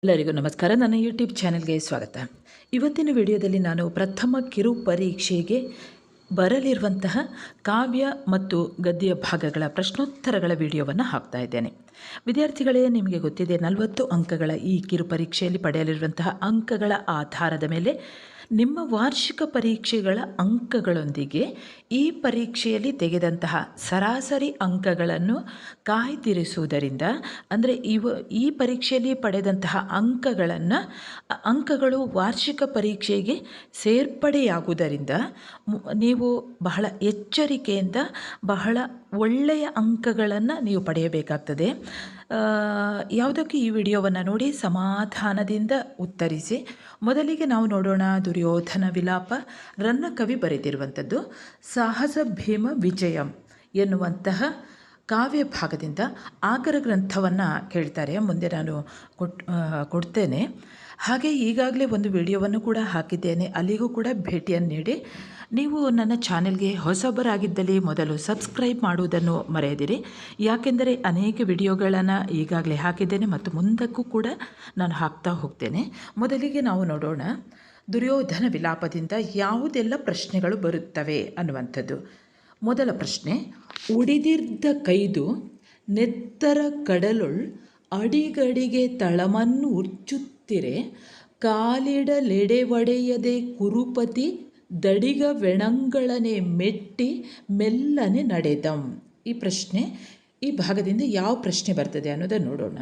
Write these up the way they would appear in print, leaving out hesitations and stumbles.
ಎಲ್ಲರಿಗೂ ನಮಸ್ಕಾರ. ನನ್ನ ಯೂಟ್ಯೂಬ್ ಚಾನೆಲ್ಗೆ ಸ್ವಾಗತ. ಇವತ್ತಿನ ವಿಡಿಯೋದಲ್ಲಿ ನಾನು ಪ್ರಥಮ ಕಿರು ಪರೀಕ್ಷೆಗೆ ಬರಲಿರುವಂತಹ ಕಾವ್ಯ ಮತ್ತು ಗದ್ಯ ಭಾಗಗಳ ಪ್ರಶ್ನೋತ್ತರಗಳ ವಿಡಿಯೋವನ್ನು ಹಾಕ್ತಾ ಇದ್ದೇನೆ. ವಿದ್ಯಾರ್ಥಿಗಳೇ, ನಿಮಗೆ ಗೊತ್ತಿದೆ 40 ಅಂಕಗಳ ಈ ಕಿರು ಪರೀಕ್ಷೆಯಲ್ಲಿ ಪಡೆಯಲಿರುವಂತಹ ಅಂಕಗಳ ಆಧಾರದ ಮೇಲೆ ನಿಮ್ಮ ವಾರ್ಷಿಕ ಪರೀಕ್ಷೆಗಳ ಅಂಕಗಳೊಂದಿಗೆ ಈ ಪರೀಕ್ಷೆಯಲ್ಲಿ ತೆಗೆದಂತಹ ಸರಾಸರಿ ಅಂಕಗಳನ್ನು ಕಾಯ್ದಿರಿಸುವುದರಿಂದ, ಅಂದರೆ ಈ ಪರೀಕ್ಷೆಯಲ್ಲಿ ಪಡೆದಂತಹ ಅಂಕಗಳು ವಾರ್ಷಿಕ ಪರೀಕ್ಷೆಗೆ ಸೇರ್ಪಡೆಯಾಗುವುದರಿಂದ ನೀವು ಬಹಳ ಎಚ್ಚರಿಕೆಯಿಂದ ಬಹಳ ಒಳ್ಳೆಯ ಅಂಕಗಳನ್ನು ನೀವು ಪಡೆಯಬೇಕಾಗ್ತದೆ. ಯಾವುದಕ್ಕೆ ಈ ವಿಡಿಯೋವನ್ನು ನೋಡಿ ಸಮಾಧಾನದಿಂದ ಉತ್ತರಿಸಿ. ಮೊದಲಿಗೆ ನಾವು ನೋಡೋಣ ದುರ್ಯೋಧನ ವಿಲಾಪ. ರನ್ನ ಕವಿ ಬರೆದಿರುವಂಥದ್ದು ಸಾಹಸ ಭೀಮ ವಿಜಯಂ ಎನ್ನುವಂತಹ ಕಾವ್ಯ ಭಾಗದಿಂದ ಆಗರ ಗ್ರಂಥವನ್ನು ಕೇಳ್ತಾರೆ. ಮುಂದೆ ನಾನು ಕೊಡ್ತೇನೆ. ಹಾಗೆ ಈಗಾಗಲೇ ಒಂದು ವಿಡಿಯೋವನ್ನು ಕೂಡ ಹಾಕಿದ್ದೇನೆ, ಅಲ್ಲಿಗೂ ಕೂಡ ಭೇಟಿಯನ್ನು ನೀಡಿ. ನೀವು ನನ್ನ ಚಾನೆಲ್ಗೆ ಹೊಸಬರಾಗಿದ್ದಲ್ಲಿ ಮೊದಲು ಸಬ್ಸ್ಕ್ರೈಬ್ ಮಾಡುವುದನ್ನು ಮರೆಯದಿರಿ. ಯಾಕೆಂದರೆ ಅನೇಕ ವಿಡಿಯೋಗಳನ್ನು ಈಗಾಗಲೇ ಹಾಕಿದ್ದೇನೆ ಮತ್ತು ಮುಂದಕ್ಕೂ ಕೂಡ ನಾನು ಹಾಕ್ತಾ ಹೋಗ್ತೇನೆ. ಮೊದಲಿಗೆ ನಾವು ನೋಡೋಣ ದುರ್ಯೋಧನ ವಿಲಾಪದಿಂದ ಯಾವುದೆಲ್ಲ ಪ್ರಶ್ನೆಗಳು ಬರುತ್ತವೆ ಅನ್ನುವಂಥದ್ದು. ಮೊದಲ ಪ್ರಶ್ನೆ, ಉಡಿದಿರ್ದ ಕೈದು ನೆತ್ತರ ಕಡಲೊಳ್ ಅಡಿಗಡಿಗೆ ತಳಮನ್ನು ಉಚ್ಚುತ್ತಿರೆ ಕಾಲಿಡಲೆಡೆ ಒಡೆಯದೆ ಕುರುಪತಿ ದಡಿಗ ವೆಣಂಗಳನೆ ಮೆಟ್ಟಿ ಮೆಲ್ಲನೆ ನಡೆದಂ. ಈ ಪ್ರಶ್ನೆ, ಈ ಭಾಗದಿಂದ ಯಾವ ಪ್ರಶ್ನೆ ಬರ್ತದೆ ಅನ್ನೋದನ್ನು ನೋಡೋಣ.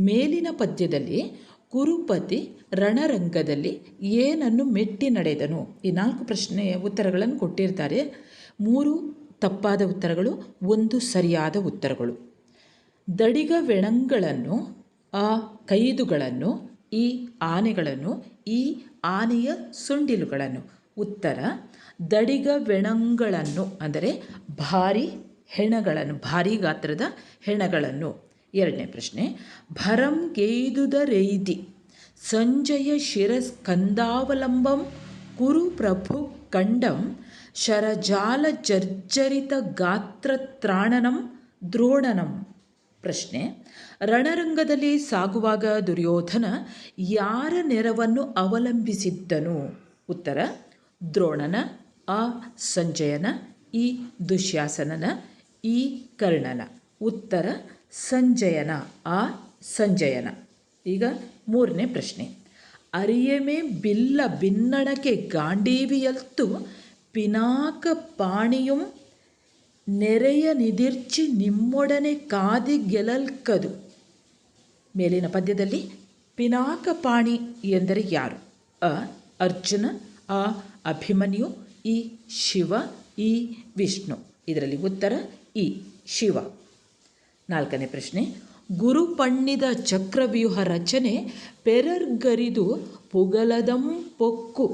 ಮೇಲಿನ ಪದ್ಯದಲ್ಲಿ ಕುರುಪತಿ ರಣರಂಗದಲ್ಲಿ ಏನನ್ನು ಮೆಟ್ಟಿ ನಡೆದನು? ಈ 4 ಪ್ರಶ್ನೆಯ ಉತ್ತರಗಳನ್ನು ಕೊಟ್ಟಿರ್ತಾರೆ. 3 ತಪ್ಪಾದ ಉತ್ತರಗಳು, 1 ಸರಿಯಾದ ಉತ್ತರಗಳು. ದಡಿಗ ವೆಣಂಗಳನ್ನು, ಆ ಕೈದುಗಳನ್ನು, ಈ ಆನೆಗಳನ್ನು, ಈ ಆನೆಯ ಸೊಂಡಿಲುಗಳನ್ನು. ಉತ್ತರ ದಡಿಗ ವೆಣಂಗಳನ್ನು ಅಂದರೆ ಭಾರಿ ಹೆಣಗಳನ್ನು, ಭಾರಿ ಗಾತ್ರದ ಹೆಣಗಳನ್ನು. ಎರಡನೇ ಪ್ರಶ್ನೆ, ಭರಂಗೈದುದರೈದಿ ಸಂಜಯ ಶಿರಸ್ಕಂದಾವಲಂಬಂ ಕುರು ಪ್ರಭು ಕಂಡಂ ಶರಜಾಲ ಜರ್ಜರಿತ ಗಾತ್ರತ್ರಾಣನಂ ದ್ರೋಣನಂ. ಪ್ರಶ್ನೆ, ರಣರಂಗದಲ್ಲಿ ಸಾಗುವಾಗ ದುರ್ಯೋಧನ ಯಾರ ನೆರವನ್ನು ಅವಲಂಬಿಸಿದ್ದನು? ಉತ್ತರ ದ್ರೋಣನ, ಆ ಸಂಜಯನ, ಈ ದುಶ್ಯಾಸನನ, ಈ ಕರ್ಣನ. ಉತ್ತರ ಸಂಜಯನ, ಆ ಸಂಜಯನ. ಈಗ 3ನೇ ಪ್ರಶ್ನೆ, ಅರಿಯಮೆ ಬಿಲ್ಲ ಭಿನ್ನಣಕ್ಕೆ ಗಾಂಡೀವಿಯಲ್ತು ಪಿನಾಕ ಪಾಣಿಯುಂ ನೆರೆಯ ನಿದಿರ್ಚಿ ನಿಮ್ಮೊಡನೆ ಕಾದಿ ಗೆಲಲ್ಕದು. ಮೇಲಿನ ಪದ್ಯದಲ್ಲಿ ಪಿನಾಕಪಾಣಿ ಎಂದರೆ ಯಾರು? ಅ ಅರ್ಜುನ, ಆ ಅಭಿಮನ್ಯು, ಈ ಶಿವ, ಈ ವಿಷ್ಣು. ಇದರಲ್ಲಿ ಉತ್ತರ ಈ ಶಿವ. 4ನೇ ಪ್ರಶ್ನೆ, ಗುರು ಪಣ್ಣಿದ ಚಕ್ರವ್ಯೂಹ ರಚನೆ ಪೆರರ್ಗರಿದು ಪುಗಲದಂ ಪೊಕ್ಕು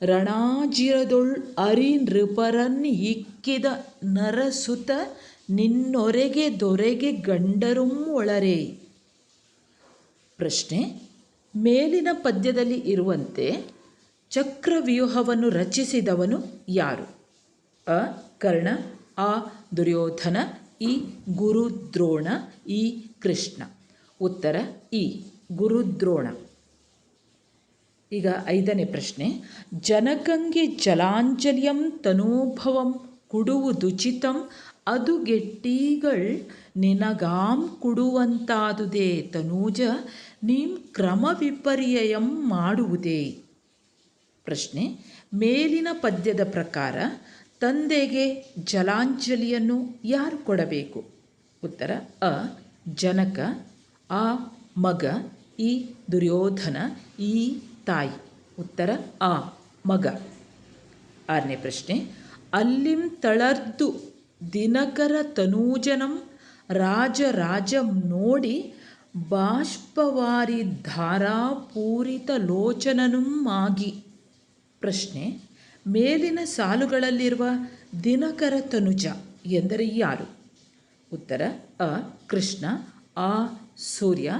ರಣಾಜಿರದೊಳ್ ಅರಿ ನೃಪರನ್ ಇಕ್ಕಿದ ನರಸುತ ನಿನ್ನೊರೆಗೆ ದೊರೆಗೆ ಗಂಡರುಂ ಒಳರೆ. ಪ್ರಶ್ನೆ, ಮೇಲಿನ ಪದ್ಯದಲ್ಲಿ ಇರುವಂತೆ ಚಕ್ರವ್ಯೂಹವನ್ನು ರಚಿಸಿದವನು ಯಾರು? ಅ ಕರ್ಣ, ಆ ದುರ್ಯೋಧನ, ಈ ಗುರುದ್ರೋಣ, ಈ ಕೃಷ್ಣ. ಉತ್ತರ ಈ ಗುರುದ್ರೋಣ. ಈಗ 5ನೇ ಪ್ರಶ್ನೆ, ಜನಕಂಗೆ ಜಲಾಂಜಲಿಯಂ ತನೂಭವಂ ಕುಡುವುದುಚಿತಂ ಅದು ಗೆಟ್ಟೀಗಳ್ ನಿನಗಾಂ ಕುಡುವಂತಾದುದೇ ತನೂಜ ನೀಂ ಕ್ರಮ ವಿಪರ್ಯಯಂ ಮಾಡುವುದೇ. ಪ್ರಶ್ನೆ, ಮೇಲಿನ ಪದ್ಯದ ಪ್ರಕಾರ ತಂದೆಗೆ ಜಲಾಂಜಲಿಯನ್ನು ಯಾರು ಕೊಡಬೇಕು? ಉತ್ತರ ಅ ಜನಕ, ಆ ಮಗ, ಈ ದುರ್ಯೋಧನ, ಈ ತಾಯಿ. ಉತ್ತರ ಆ ಮಗ. 6ನೇ ಪ್ರಶ್ನೆ, ಅಲ್ಲಿಂ ತಳರ್ದು ದಿನಕರ ತನೂಜನಂ ರಾಜರಾಜಂ ನೋಡಿ ಬಾಷ್ಪವಾರಿ ಧಾರಾಪೂರಿತ ಲೋಚನನುಂ ಆಗಿ. ಪ್ರಶ್ನೆ, ಮೇಲಿನ ಸಾಲುಗಳಲ್ಲಿರುವ ದಿನಕರ ತನುಜ ಎಂದರೆ ಯಾರು? ಉತ್ತರ ಅ ಕೃಷ್ಣ, ಆ ಸೂರ್ಯ,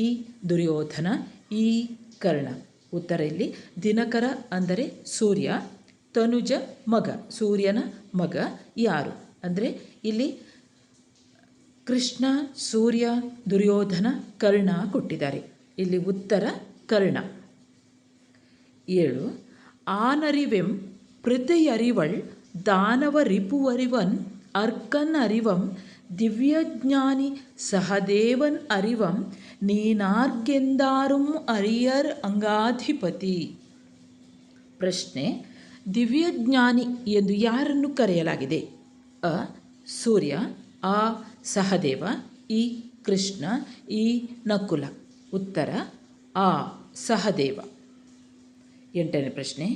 ಈ ದುರ್ಯೋಧನ, ಈ ಕರ್ಣ. ಉತ್ತರ ಇಲ್ಲಿ ದಿನಕರ ಅಂದರೆ ಸೂರ್ಯ, ತನುಜ ಮಗ, ಸೂರ್ಯನ ಮಗ ಯಾರು ಅಂದರೆ ಇಲ್ಲಿ ಕೃಷ್ಣ, ಸೂರ್ಯ, ದುರ್ಯೋಧನ, ಕರ್ಣ ಕೊಟ್ಟಿದ್ದಾರೆ. ಇಲ್ಲಿ ಉತ್ತರ ಕರ್ಣ. 7 ಆನರಿವೆಂ ಪೃಥೆಯರಿವಳ್ ದಾನವ ರಿಪುವರಿವನ್ ಅರ್ಕನ್ ಅರಿವಂ ದಿವ್ಯಜ್ಞಾನಿ ಸಹದೇವನ್ ಅರಿವಂ ನೀನಾರ್ಗೆಂದಾರುಂ ಅರಿಯರ್ ಅಂಗಾಧಿಪತಿ. ಪ್ರಶ್ನೆ, ದಿವ್ಯಜ್ಞಾನಿ ಎಂದು ಯಾರನ್ನು ಕರೆಯಲಾಗಿದೆ? ಅ ಸೂರ್ಯ, ಆ ಸಹದೇವ, ಇ ಕೃಷ್ಣ, ಈ ನಕುಲ. ಉತ್ತರ ಆ ಸಹದೇವ. 8ನೇ ಪ್ರಶ್ನೆ,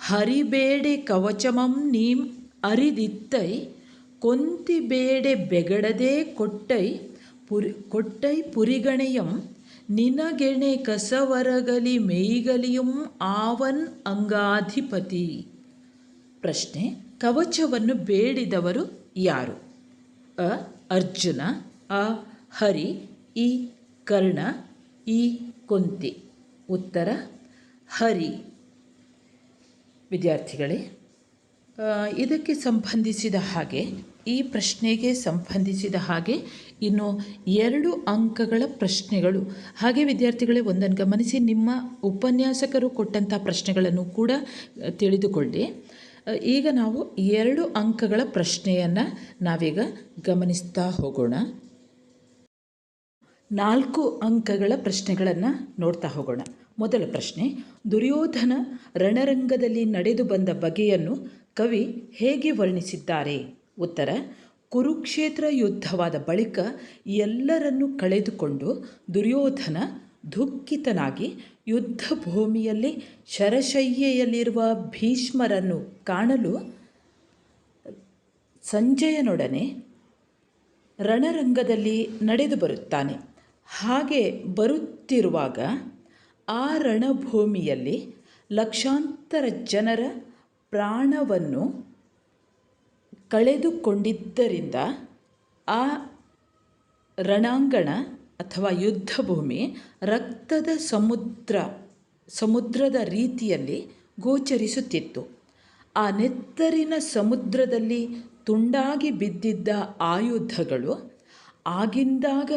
ಹರಿಬೇಡೆ ಕವಚಮಂ ನೀಂ ಅರಿದಿತ್ತೈ ಕೊಂತಿಬೇಡೆ ಬೆಗಡದೆ ಕೊಟ್ಟೈ ಪುರಿಗಣೆಯಂ ನಿನಗೆಣೆ ಕಸವರಗಲಿ ಮೇಯ್ಗಲಿಯುಂ ಆವನ್ ಅಂಗಾಧಿಪತಿ. ಪ್ರಶ್ನೆ, ಕವಚವನ್ನು ಬೇಡಿದವರು ಯಾರು? ಅ ಅರ್ಜುನ, ಅ ಹರಿ, ಈ ಕರ್ಣ, ಈ ಕೊಂತಿ. ಉತ್ತರ ಹರಿ. ವಿದ್ಯಾರ್ಥಿಗಳೇ, ಇದಕ್ಕೆ ಸಂಬಂಧಿಸಿದ ಹಾಗೆ, ಈ ಪ್ರಶ್ನೆಗೆ ಸಂಬಂಧಿಸಿದ ಹಾಗೆ ಇನ್ನು 2 ಅಂಕಗಳ ಪ್ರಶ್ನೆಗಳು. ಹಾಗೆ ವಿದ್ಯಾರ್ಥಿಗಳೇ, ಒಂದನ್ನು ಗಮನಿಸಿ, ನಿಮ್ಮ ಉಪನ್ಯಾಸಕರು ಕೊಟ್ಟಂಥ ಪ್ರಶ್ನೆಗಳನ್ನು ಕೂಡ ತಿಳಿದುಕೊಳ್ಳಿ. ಈಗ ನಾವು 2 ಅಂಕಗಳ ಪ್ರಶ್ನೆಯನ್ನು ನಾವೀಗ ಗಮನಿಸ್ತಾ ಹೋಗೋಣ. 4 ಅಂಕಗಳ ಪ್ರಶ್ನೆಗಳನ್ನು ನೋಡ್ತಾ ಹೋಗೋಣ. ಮೊದಲ ಪ್ರಶ್ನೆ, ದುರ್ಯೋಧನ ರಣರಂಗದಲ್ಲಿ ನಡೆದು ಬಂದ ಬಗೆಯನ್ನು ಕವಿ ಹೇಗೆ ವರ್ಣಿಸಿದ್ದಾರೆ? ಉತ್ತರ, ಕುರುಕ್ಷೇತ್ರ ಯುದ್ಧವಾದ ಬಳಿಕ ಎಲ್ಲರನ್ನೂ ಕಳೆದುಕೊಂಡು ದುರ್ಯೋಧನ ದುಃಖಿತನಾಗಿ ಯುದ್ಧ ಭೂಮಿಯಲ್ಲಿ ಶರಶಯ್ಯೆಯಲ್ಲಿರುವ ಭೀಷ್ಮರನ್ನು ಕಾಣಲು ಸಂಜಯನೊಡನೆ ರಣರಂಗದಲ್ಲಿ ನಡೆದು ಬರುತ್ತಾನೆ. ಹಾಗೆ ಬರುತ್ತಿರುವಾಗ ಆ ರಣಭೂಮಿಯಲ್ಲಿ ಲಕ್ಷಾಂತರ ಜನರ ಪ್ರಾಣವನ್ನು ಕಳೆದುಕೊಂಡಿದ್ದರಿಂದ ಆ ರಣಾಂಗಣ ಅಥವಾ ಯುದ್ಧಭೂಮಿ ರಕ್ತದ ಸಮುದ್ರದ ರೀತಿಯಲ್ಲಿ ಗೋಚರಿಸುತ್ತಿತ್ತು. ಆ ನೆತ್ತರಿನ ಸಮುದ್ರದಲ್ಲಿ ತುಂಡಾಗಿ ಬಿದ್ದಿದ್ದ ಆಯುಧಗಳು ಆಗಿಂದಾಗ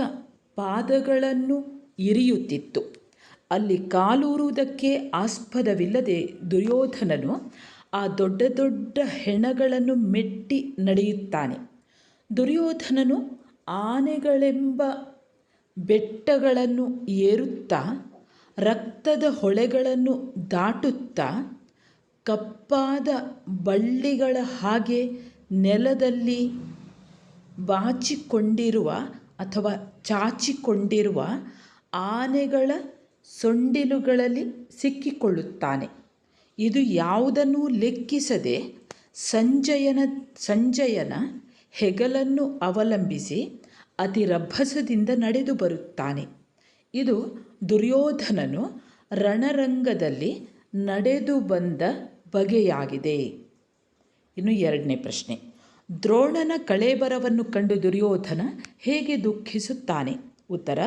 ಪಾದಗಳನ್ನು ಇರಿಯುತ್ತಿತ್ತು. ಅಲ್ಲಿ ಕಾಲೂರುವುದಕ್ಕೆ ಆಸ್ಪದವಿಲ್ಲದೆ ದುರ್ಯೋಧನನು ಆ ದೊಡ್ಡ ದೊಡ್ಡ ಹೆಣಗಳನ್ನು ಮೆಟ್ಟಿ ನಡೆಯುತ್ತಾನೆ. ದುರ್ಯೋಧನನು ಆನೆಗಳೆಂಬ ಬೆಟ್ಟಗಳನ್ನು ಏರುತ್ತಾ ರಕ್ತದ ಹೊಳೆಗಳನ್ನು ದಾಟುತ್ತಾ ಕಪ್ಪಾದ ಬಳ್ಳಿಗಳ ಹಾಗೆ ನೆಲದಲ್ಲಿ ಬಾಚಿಕೊಂಡಿರುವ ಅಥವಾ ಚಾಚಿಕೊಂಡಿರುವ ಆನೆಗಳ ಸೊಂಡಿಲುಗಳಲ್ಲಿ ಸಿಕ್ಕಿಕೊಳ್ಳುತ್ತಾನೆ. ಇದು ಯಾವುದನ್ನೂ ಲೆಕ್ಕಿಸದೆ ಸಂಜಯನ ಹೆಗಲನ್ನು ಅವಲಂಬಿಸಿ ಅತಿ ರಭಸದಿಂದ ನಡೆದು ಬರುತ್ತಾನೆ. ಇದು ದುರ್ಯೋಧನನು ರಣರಂಗದಲ್ಲಿ ನಡೆದು ಬಂದ ಬಗೆಯಾಗಿದೆ. ಇನ್ನು 2ನೇ ಪ್ರಶ್ನೆ, ದ್ರೋಣನ ಕಳೇಬರವನ್ನು ಕಂಡು ದುರ್ಯೋಧನ ಹೇಗೆ ದುಃಖಿಸುತ್ತಾನೆ? ಉತ್ತರ,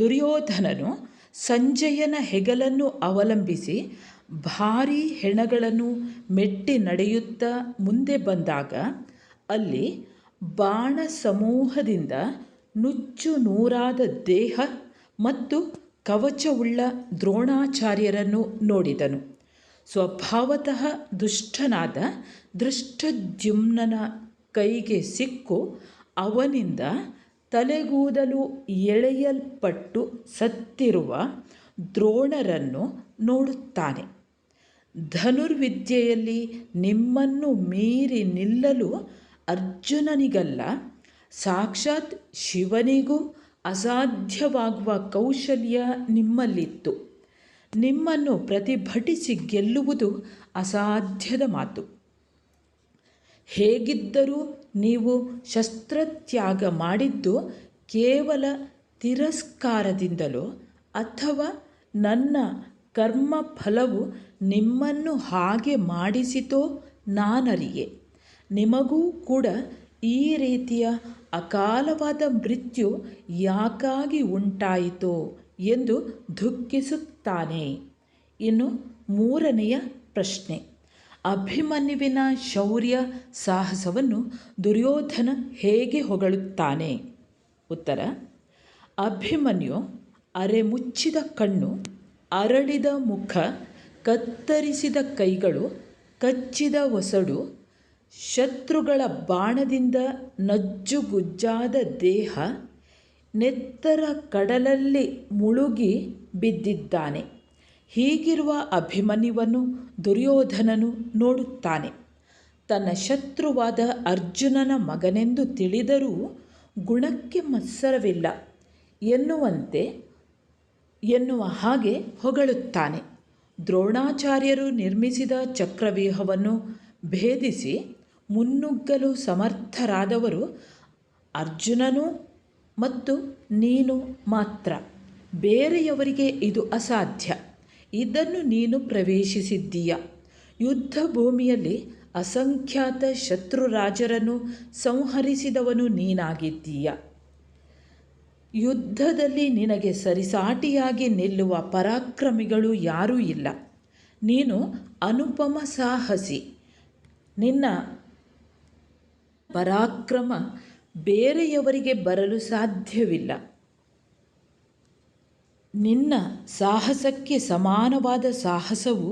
ದುರ್ಯೋಧನನು ಸಂಜಯನ ಹೆಗಲನ್ನು ಅವಲಂಬಿಸಿ ಭಾರೀ ಹೆಣಗಳನ್ನು ಮೆಟ್ಟಿ ನಡೆಯುತ್ತಾ ಮುಂದೆ ಬಂದಾಗ ಅಲ್ಲಿ ಬಾಣ ಸಮೂಹದಿಂದ ನುಚ್ಚು ನೂರಾದ ದೇಹ ಮತ್ತು ಕವಚವುಳ್ಳ ದ್ರೋಣಾಚಾರ್ಯರನ್ನು ನೋಡಿದನು. ಸ್ವಭಾವತಃ ದುಷ್ಟನಾದ ದೃಷ್ಟದ್ಯುಮ್ನನ ಕೈಗೆ ಸಿಕ್ಕು ಅವನಿಂದ ತಲೆಗೂದಲು ಎಳೆಯಲ್ಪಟ್ಟು ಸತ್ತಿರುವ ದ್ರೋಣರನ್ನು ನೋಡುತ್ತಾನೆ. ಧನುರ್ವಿದ್ಯೆಯಲ್ಲಿ ನಿಮ್ಮನ್ನು ಮೀರಿ ನಿಲ್ಲಲು ಅರ್ಜುನನಿಗಲ್ಲ, ಸಾಕ್ಷಾತ್ ಶಿವನಿಗೂ ಅಸಾಧ್ಯವಾಗುವ ಕೌಶಲ್ಯ ನಿಮ್ಮಲ್ಲಿತ್ತು. ನಿಮ್ಮನ್ನು ಪ್ರತಿಭಟಿಸಿ ಗೆಲ್ಲುವುದು ಅಸಾಧ್ಯದ ಮಾತು. ಹೇಗಿದ್ದರೂ ನೀವು ಶಸ್ತ್ರತ್ಯಾಗ ಮಾಡಿದ್ದು ಕೇವಲ ತಿರಸ್ಕಾರದಿಂದಲೋ ಅಥವಾ ನನ್ನ ಕರ್ಮ ಫಲವು ನಿಮ್ಮನ್ನು ಹಾಗೆ ಮಾಡಿಸಿತೋ ನಾನರಿಯೆ. ನಿಮಗೂ ಕೂಡ ಈ ರೀತಿಯ ಅಕಾಲವಾದ ಮೃತ್ಯು ಯಾಕಾಗಿ ಉಂಟಾಯಿತೋ ಎಂದು ದುಃಖಿಸುತ್ತಾನೆ. ಇನ್ನು 3ನೆಯ ಪ್ರಶ್ನೆ, ಅಭಿಮನ್ಯುವಿನ ಶೌರ್ಯ ಸಾಹಸವನ್ನು ದುರ್ಯೋಧನ ಹೇಗೆ ಹೊಗಳುತ್ತಾನೆ? ಉತ್ತರ, ಅಭಿಮನ್ಯು ಅರೆಮುಚ್ಚಿದ ಕಣ್ಣು, ಅರಳಿದ ಮುಖ, ಕತ್ತರಿಸಿದ ಕೈಗಳು, ಕಚ್ಚಿದ ಒಸಡು, ಶತ್ರುಗಳ ಬಾಣದಿಂದ ನಜ್ಜುಗುಜ್ಜಾದ ದೇಹ, ನೆತ್ತರ ಕಡಲಲ್ಲಿ ಮುಳುಗಿ ಬಿದ್ದಿದ್ದಾನೆ. ಹೀಗಿರುವ ಅಭಿಮನ್ಯುವನ್ನು ದುರ್ಯೋಧನನು ನೋಡುತ್ತಾನೆ. ತನ್ನ ಶತ್ರುವಾದ ಅರ್ಜುನನ ಮಗನೆಂದು ತಿಳಿದರೂ ಗುಣಕ್ಕೆ ಮತ್ಸರವಿಲ್ಲ ಎನ್ನುವ ಹಾಗೆ ಹೊಗಳುತ್ತಾನೆ. ದ್ರೋಣಾಚಾರ್ಯರು ನಿರ್ಮಿಸಿದ ಚಕ್ರವ್ಯೂಹವನ್ನು ಭೇದಿಸಿ ಮುನ್ನುಗ್ಗಲು ಸಮರ್ಥರಾದವರು ಅರ್ಜುನನು ಮತ್ತು ನೀನು ಮಾತ್ರ. ಬೇರೆಯವರಿಗೆ ಇದು ಅಸಾಧ್ಯ. ಇದನ್ನು ನೀನು ಪ್ರವೇಶಿಸಿದ್ದೀಯ. ಯುದ್ಧ ಭೂಮಿಯಲ್ಲಿ ಅಸಂಖ್ಯಾತ ಶತ್ರುರಾಜರನ್ನು ಸಂಹರಿಸಿದವನು ನೀನಾಗಿದ್ದೀಯ. ಯುದ್ಧದಲ್ಲಿ ನಿನಗೆ ಸರಿಸಾಟಿಯಾಗಿ ನಿಲ್ಲುವ ಪರಾಕ್ರಮಿಗಳು ಯಾರೂ ಇಲ್ಲ. ನೀನು ಅನುಪಮ ಸಾಹಸಿ. ನಿನ್ನ ಪರಾಕ್ರಮ ಬೇರೆಯವರಿಗೆ ಬರಲು ಸಾಧ್ಯವಿಲ್ಲ. ನಿನ್ನ ಸಾಹಸಕ್ಕೆ ಸಮಾನವಾದ ಸಾಹಸವು,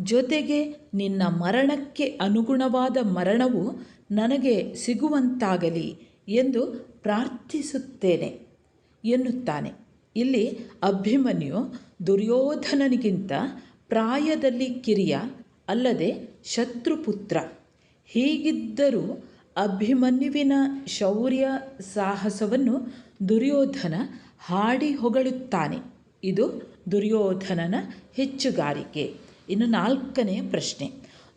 ಜೊತೆಗೆ ನಿನ್ನ ಮರಣಕ್ಕೆ ಅನುಗುಣವಾದ ಮರಣವು ನನಗೆ ಸಿಗುವಂತಾಗಲಿ ಎಂದು ಪ್ರಾರ್ಥಿಸುತ್ತೇನೆ ಎನ್ನುತ್ತಾನೆ. ಇಲ್ಲಿ ಅಭಿಮನ್ಯು ದುರ್ಯೋಧನನಿಗಿಂತ ಪ್ರಾಯದಲ್ಲಿ ಕಿರಿಯ, ಅಲ್ಲದೆ ಶತ್ರುಪುತ್ರ. ಹೀಗಿದ್ದರೂ ಅಭಿಮನ್ಯುವಿನ ಶೌರ್ಯ ಸಾಹಸವನ್ನು ದುರ್ಯೋಧನ ಹಾಡಿ ಹೊಗಳುತ್ತಾನೆ. ಇದು ದುರ್ಯೋಧನನ ಹೆಚ್ಚುಗಾರಿಕೆ. ಇನ್ನು 4ನೇ ಪ್ರಶ್ನೆ.